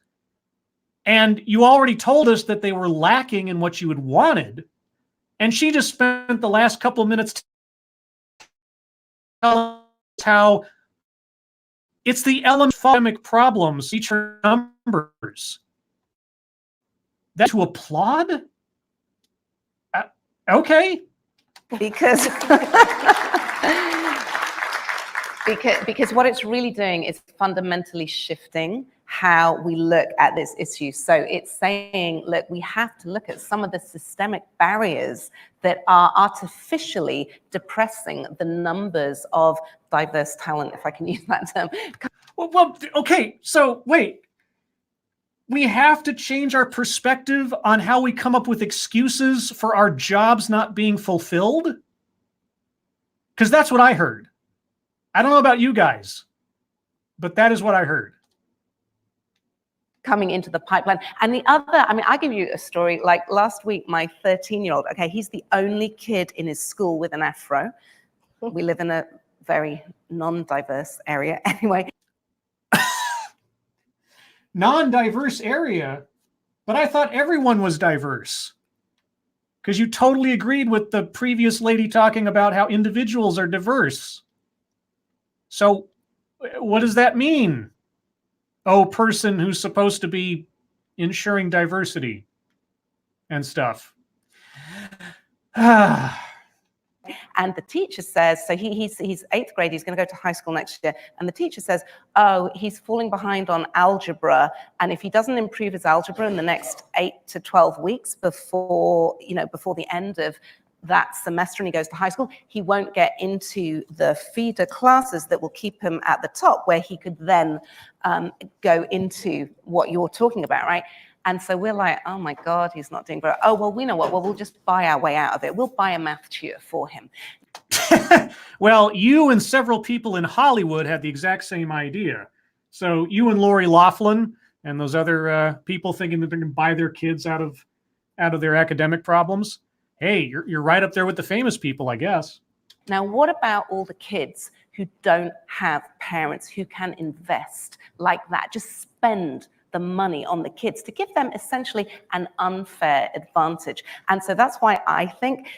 and you already told us that they were lacking in what you had wanted. And she just spent the last couple of minutes telling us how it's the elementary problems, feature numbers. That to applaud? Okay. Because what it's really doing is fundamentally shifting how we look at this issue. So it's saying, look, we have to look at some of the systemic barriers that are artificially depressing the numbers of diverse talent, if I can use that term. Well, okay, so wait. We have to change our perspective on how we come up with excuses for our jobs not being fulfilled? Because that's what I heard. I don't know about you guys, but that is what I heard. Coming into the pipeline. And the other, I mean, I'll give you a story. Like last week, my 13-year-old, okay, he's the only kid in his school with an afro. We live in a very non-diverse area anyway. Non-diverse area, but I thought everyone was diverse. Because you totally agreed with the previous lady talking about how individuals are diverse. So what does that mean? Oh, person who's supposed to be ensuring diversity and stuff. And the teacher says, so he's 8th grade, he's going to go to high school next year. And the teacher says, oh, he's falling behind on algebra. And if he doesn't improve his algebra in the next 8 to 12 weeks before the end of that semester and he goes to high school, he won't get into the feeder classes that will keep him at the top, where he could then go into what you're talking about, right? And so we're like, oh my God, he's not doing very well. Oh, well, we know what, well, we'll just buy our way out of it. We'll buy a math tutor for him. Well, you and several people in Hollywood had the exact same idea. So you and Lori Loughlin and those other people thinking that they're going to buy their kids out of their academic problems. Hey, you're right up there with the famous people, I guess. Now, what about all the kids who don't have parents who can invest like that, just spend the money on the kids to give them essentially an unfair advantage. And so that's why I think,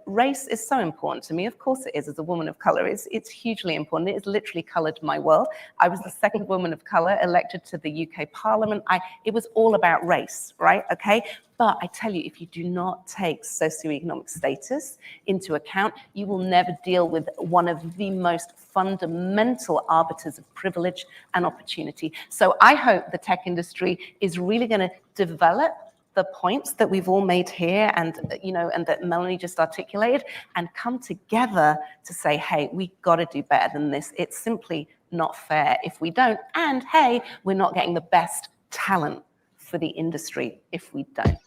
race is so important to me. Of course it is, as a woman of color. It's hugely important. It has literally colored my world. I was the second woman of color elected to the UK Parliament. It was all about race, right? Okay. But I tell you, if you do not take socioeconomic status into account, you will never deal with one of the most fundamental arbiters of privilege and opportunity. So I hope the tech industry is really going to develop the points that we've all made here and that Melanie just articulated, and come together to say, hey, we got to do better than this. It's simply not fair if we don't. And hey, we're not getting the best talent for the industry if we don't.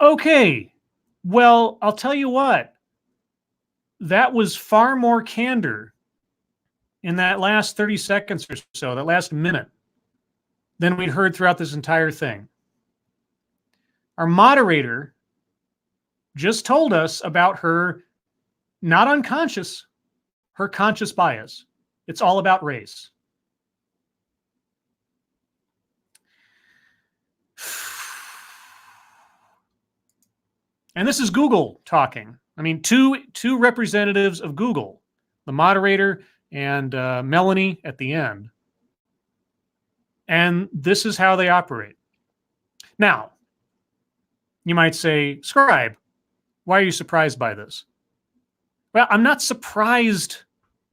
Okay, well, I'll tell you what, that was far more candor in that last 30 seconds or so, that last minute, than we'd heard throughout this entire thing. Our moderator just told us about her, not unconscious, her conscious bias. It's all about race. And this is Google talking. I mean, two representatives of Google, the moderator and Melanie at the end. And this is how they operate. Now, you might say, Scribe, why are you surprised by this? Well, I'm not surprised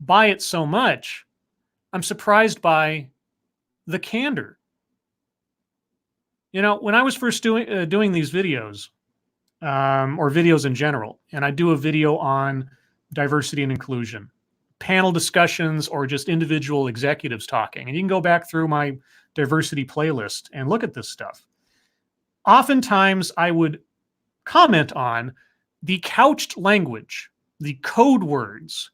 by it so much. I'm surprised by the candor. When I was first doing these videos, or videos in general, and I do a video on diversity and inclusion, panel discussions, or just individual executives talking. And you can go back through my diversity playlist and look at this stuff. Oftentimes, I would comment on the couched language, the code words.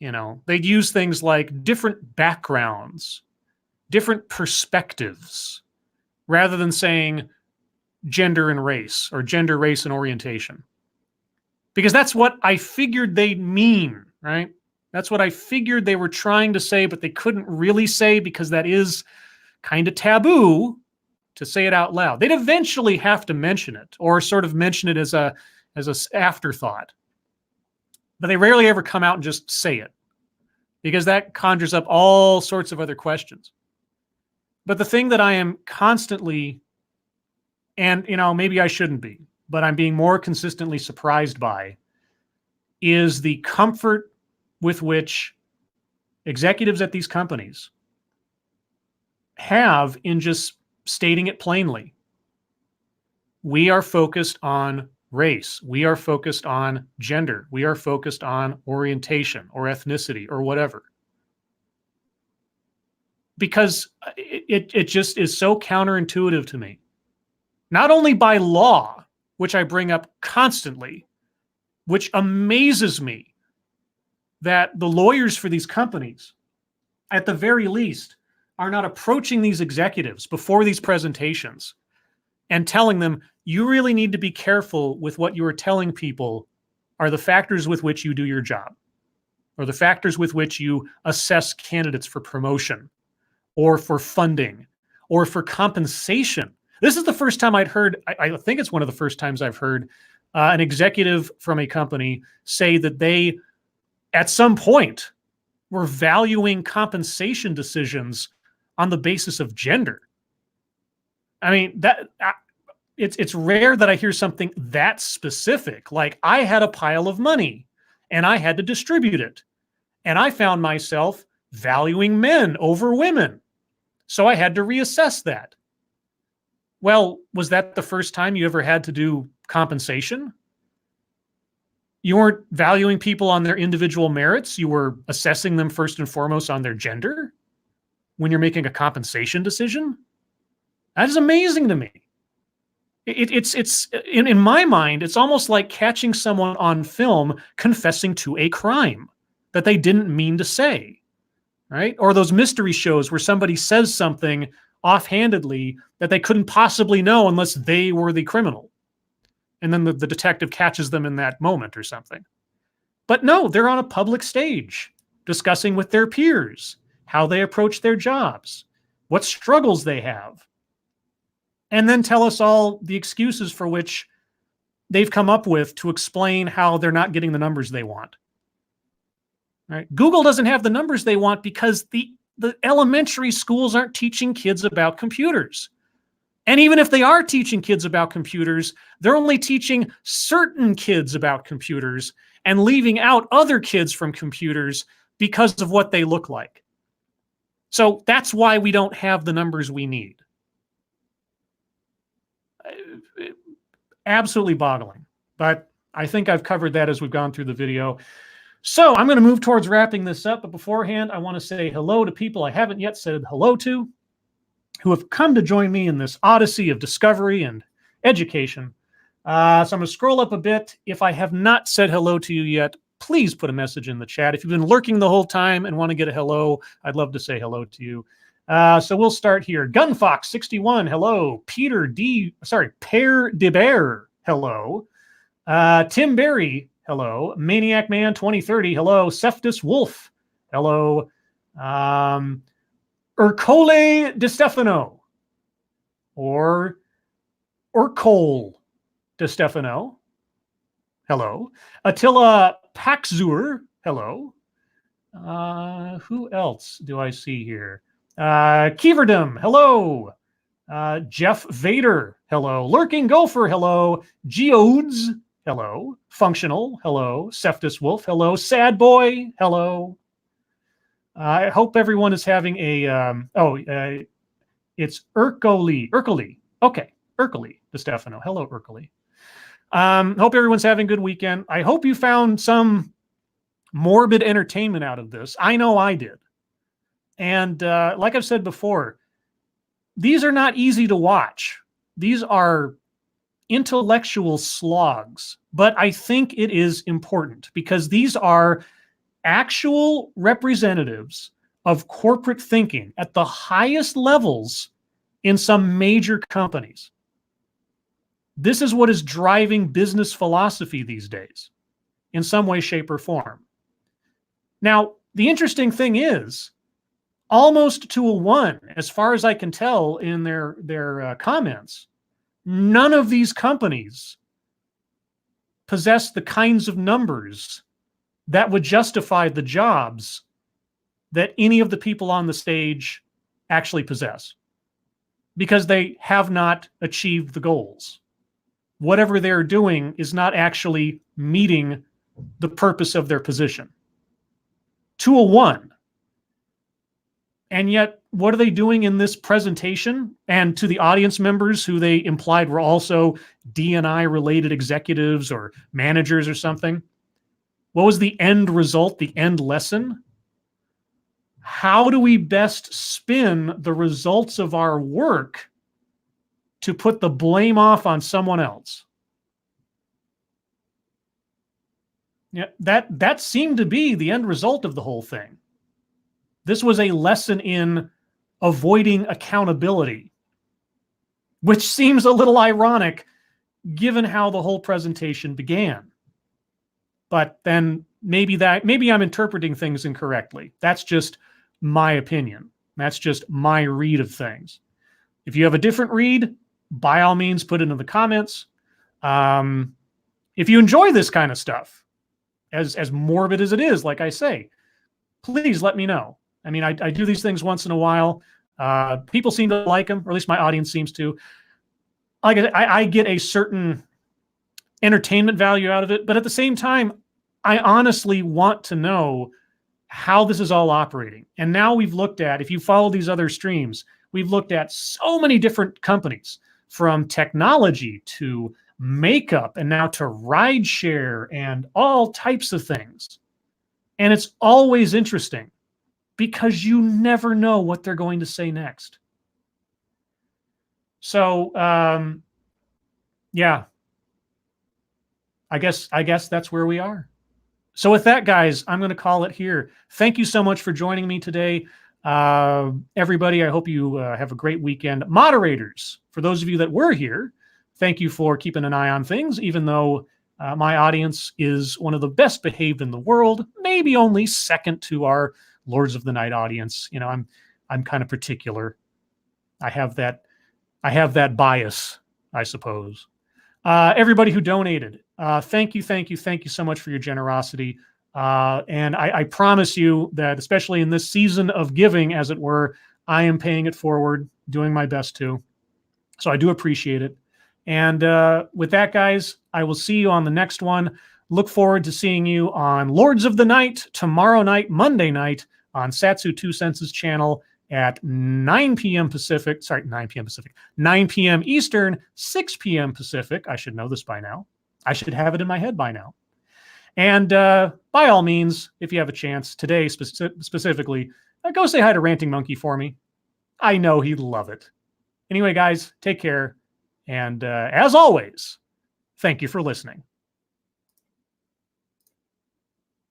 They'd use things like different backgrounds, different perspectives, rather than saying gender and race, or gender, race, and orientation. Because that's what I figured they'd mean, right? That's what I figured they were trying to say, but they couldn't really say because that is kind of taboo to say it out loud. They'd eventually have to mention it, or sort of mention it as a afterthought. But they rarely ever come out and just say it, because that conjures up all sorts of other questions. But the thing that I am constantly, and maybe I shouldn't be, but I'm being more consistently surprised by, is the comfort with which executives at these companies have in just stating it plainly. We are focused on race. We are focused on gender. We are focused on orientation or ethnicity or whatever. Because it just is so counterintuitive to me. Not only by law, which I bring up constantly, which amazes me that the lawyers for these companies, at the very least, are not approaching these executives before these presentations and telling them, you really need to be careful with what you are telling people are the factors with which you do your job, or the factors with which you assess candidates for promotion, or for funding, or for compensation. This is the first time I'd heard, I think it's one of the first times I've heard an executive from a company say that they, at some point, were valuing compensation decisions on the basis of gender. I mean, it's rare that I hear something that specific. Like, I had a pile of money and I had to distribute it, and I found myself valuing men over women, so I had to reassess that. Well, was that the first time you ever had to do compensation? You weren't valuing people on their individual merits. You were assessing them first and foremost on their gender when you're making a compensation decision? That is amazing to me. It's in my mind, it's almost like catching someone on film confessing to a crime that they didn't mean to say, right? Or those mystery shows where somebody says something offhandedly that they couldn't possibly know unless they were the criminal. and then the detective catches them in that moment or something. But no, they're on a public stage discussing with their peers how they approach their jobs, what struggles they have, and then tell us all the excuses for which they've come up with to explain how they're not getting the numbers they want. Right? Google doesn't have the numbers they want because the elementary schools aren't teaching kids about computers. And even if they are teaching kids about computers, they're only teaching certain kids about computers and leaving out other kids from computers because of what they look like. So that's why we don't have the numbers we need. Absolutely boggling. But I think I've covered that as we've gone through the video. So I'm going to move towards wrapping this up. But beforehand, I want to say hello to people I haven't yet said hello to, who have come to join me in this odyssey of discovery and education. So I'm going to scroll up a bit. If I have not said hello to you yet, please put a message in the chat. If you've been lurking the whole time and want to get a hello, I'd love to say hello to you. So we'll start here. Gunfox61, hello. Per de Bear, hello. Tim Berry, hello. Maniac Man 2030, hello. Cephtus Wolf, hello. Ercole De Stefano, or Cole De Stefano, hello. Attila Paxur, hello. Who else do I see here? Keeverdom, hello. Jeff Vader, hello. Lurking Gopher, hello. Geodes, hello. Functional, hello. Cephtus Wolf, hello. Sad Boy, hello. I hope everyone is having a, it's Ercole. Okay, Ercole De Stefano. Hello, Ercole. Hope everyone's having a good weekend. I hope you found some morbid entertainment out of this. I know I did. And like I've said before, these are not easy to watch. These are intellectual slogs. But I think it is important because these are actual representatives of corporate thinking at the highest levels in some major companies. This is what is driving business philosophy these days, in some way, shape, or form. Now, the interesting thing is, almost to a one, as far as I can tell in their comments, none of these companies possess the kinds of numbers that would justify the jobs that any of the people on the stage actually possess, because they have not achieved the goals. Whatever they're doing is not actually meeting the purpose of their position. To a one. And yet, what are they doing in this presentation? And to the audience members who they implied were also D&I related executives or managers or something, what was the end result, the end lesson? How do we best spin the results of our work to put the blame off on someone else? Yeah, that seemed to be the end result of the whole thing. This was a lesson in avoiding accountability, which seems a little ironic given how the whole presentation began. But then maybe I'm interpreting things incorrectly. That's just my opinion. That's just my read of things. If you have a different read, by all means, put it in the comments. If you enjoy this kind of stuff, as morbid as it is, like I say, please let me know. I mean, I do these things once in a while. People seem to like them, or at least my audience seems to. I get a certain entertainment value out of it, but at the same time, I honestly want to know how this is all operating. And now we've looked at, if you follow these other streams, we've looked at so many different companies, from technology to makeup and now to rideshare and all types of things. And it's always interesting because you never know what they're going to say next. So, yeah, I guess that's where we are. So with that, guys, I'm going to call it here. Thank you so much for joining me today. Everybody, I hope you have a great weekend. Moderators, for those of you that were here, thank you for keeping an eye on things, even though my audience is one of the best behaved in the world, maybe only second to our Lords of the Night audience. You know, I'm kind of particular. I have that bias, I suppose. Everybody who donated, thank you so much for your generosity. And I promise you that, especially in this season of giving, as it were, I am paying it forward, doing my best to. So I do appreciate it. And with that, guys, I will see you on the next one. Look forward to seeing you on Lords of the Night tomorrow night, Monday night, on Satsu 2 Senses channel at 9 p.m. Pacific. Sorry, 9 p.m. Pacific. 9 p.m. Eastern, 6 p.m. Pacific. I should know this by now. I should have it in my head by now. And by all means, if you have a chance today specifically, go say hi to Ranting Monkey for me. I know he'd love it. Anyway, guys, take care. And as always, thank you for listening.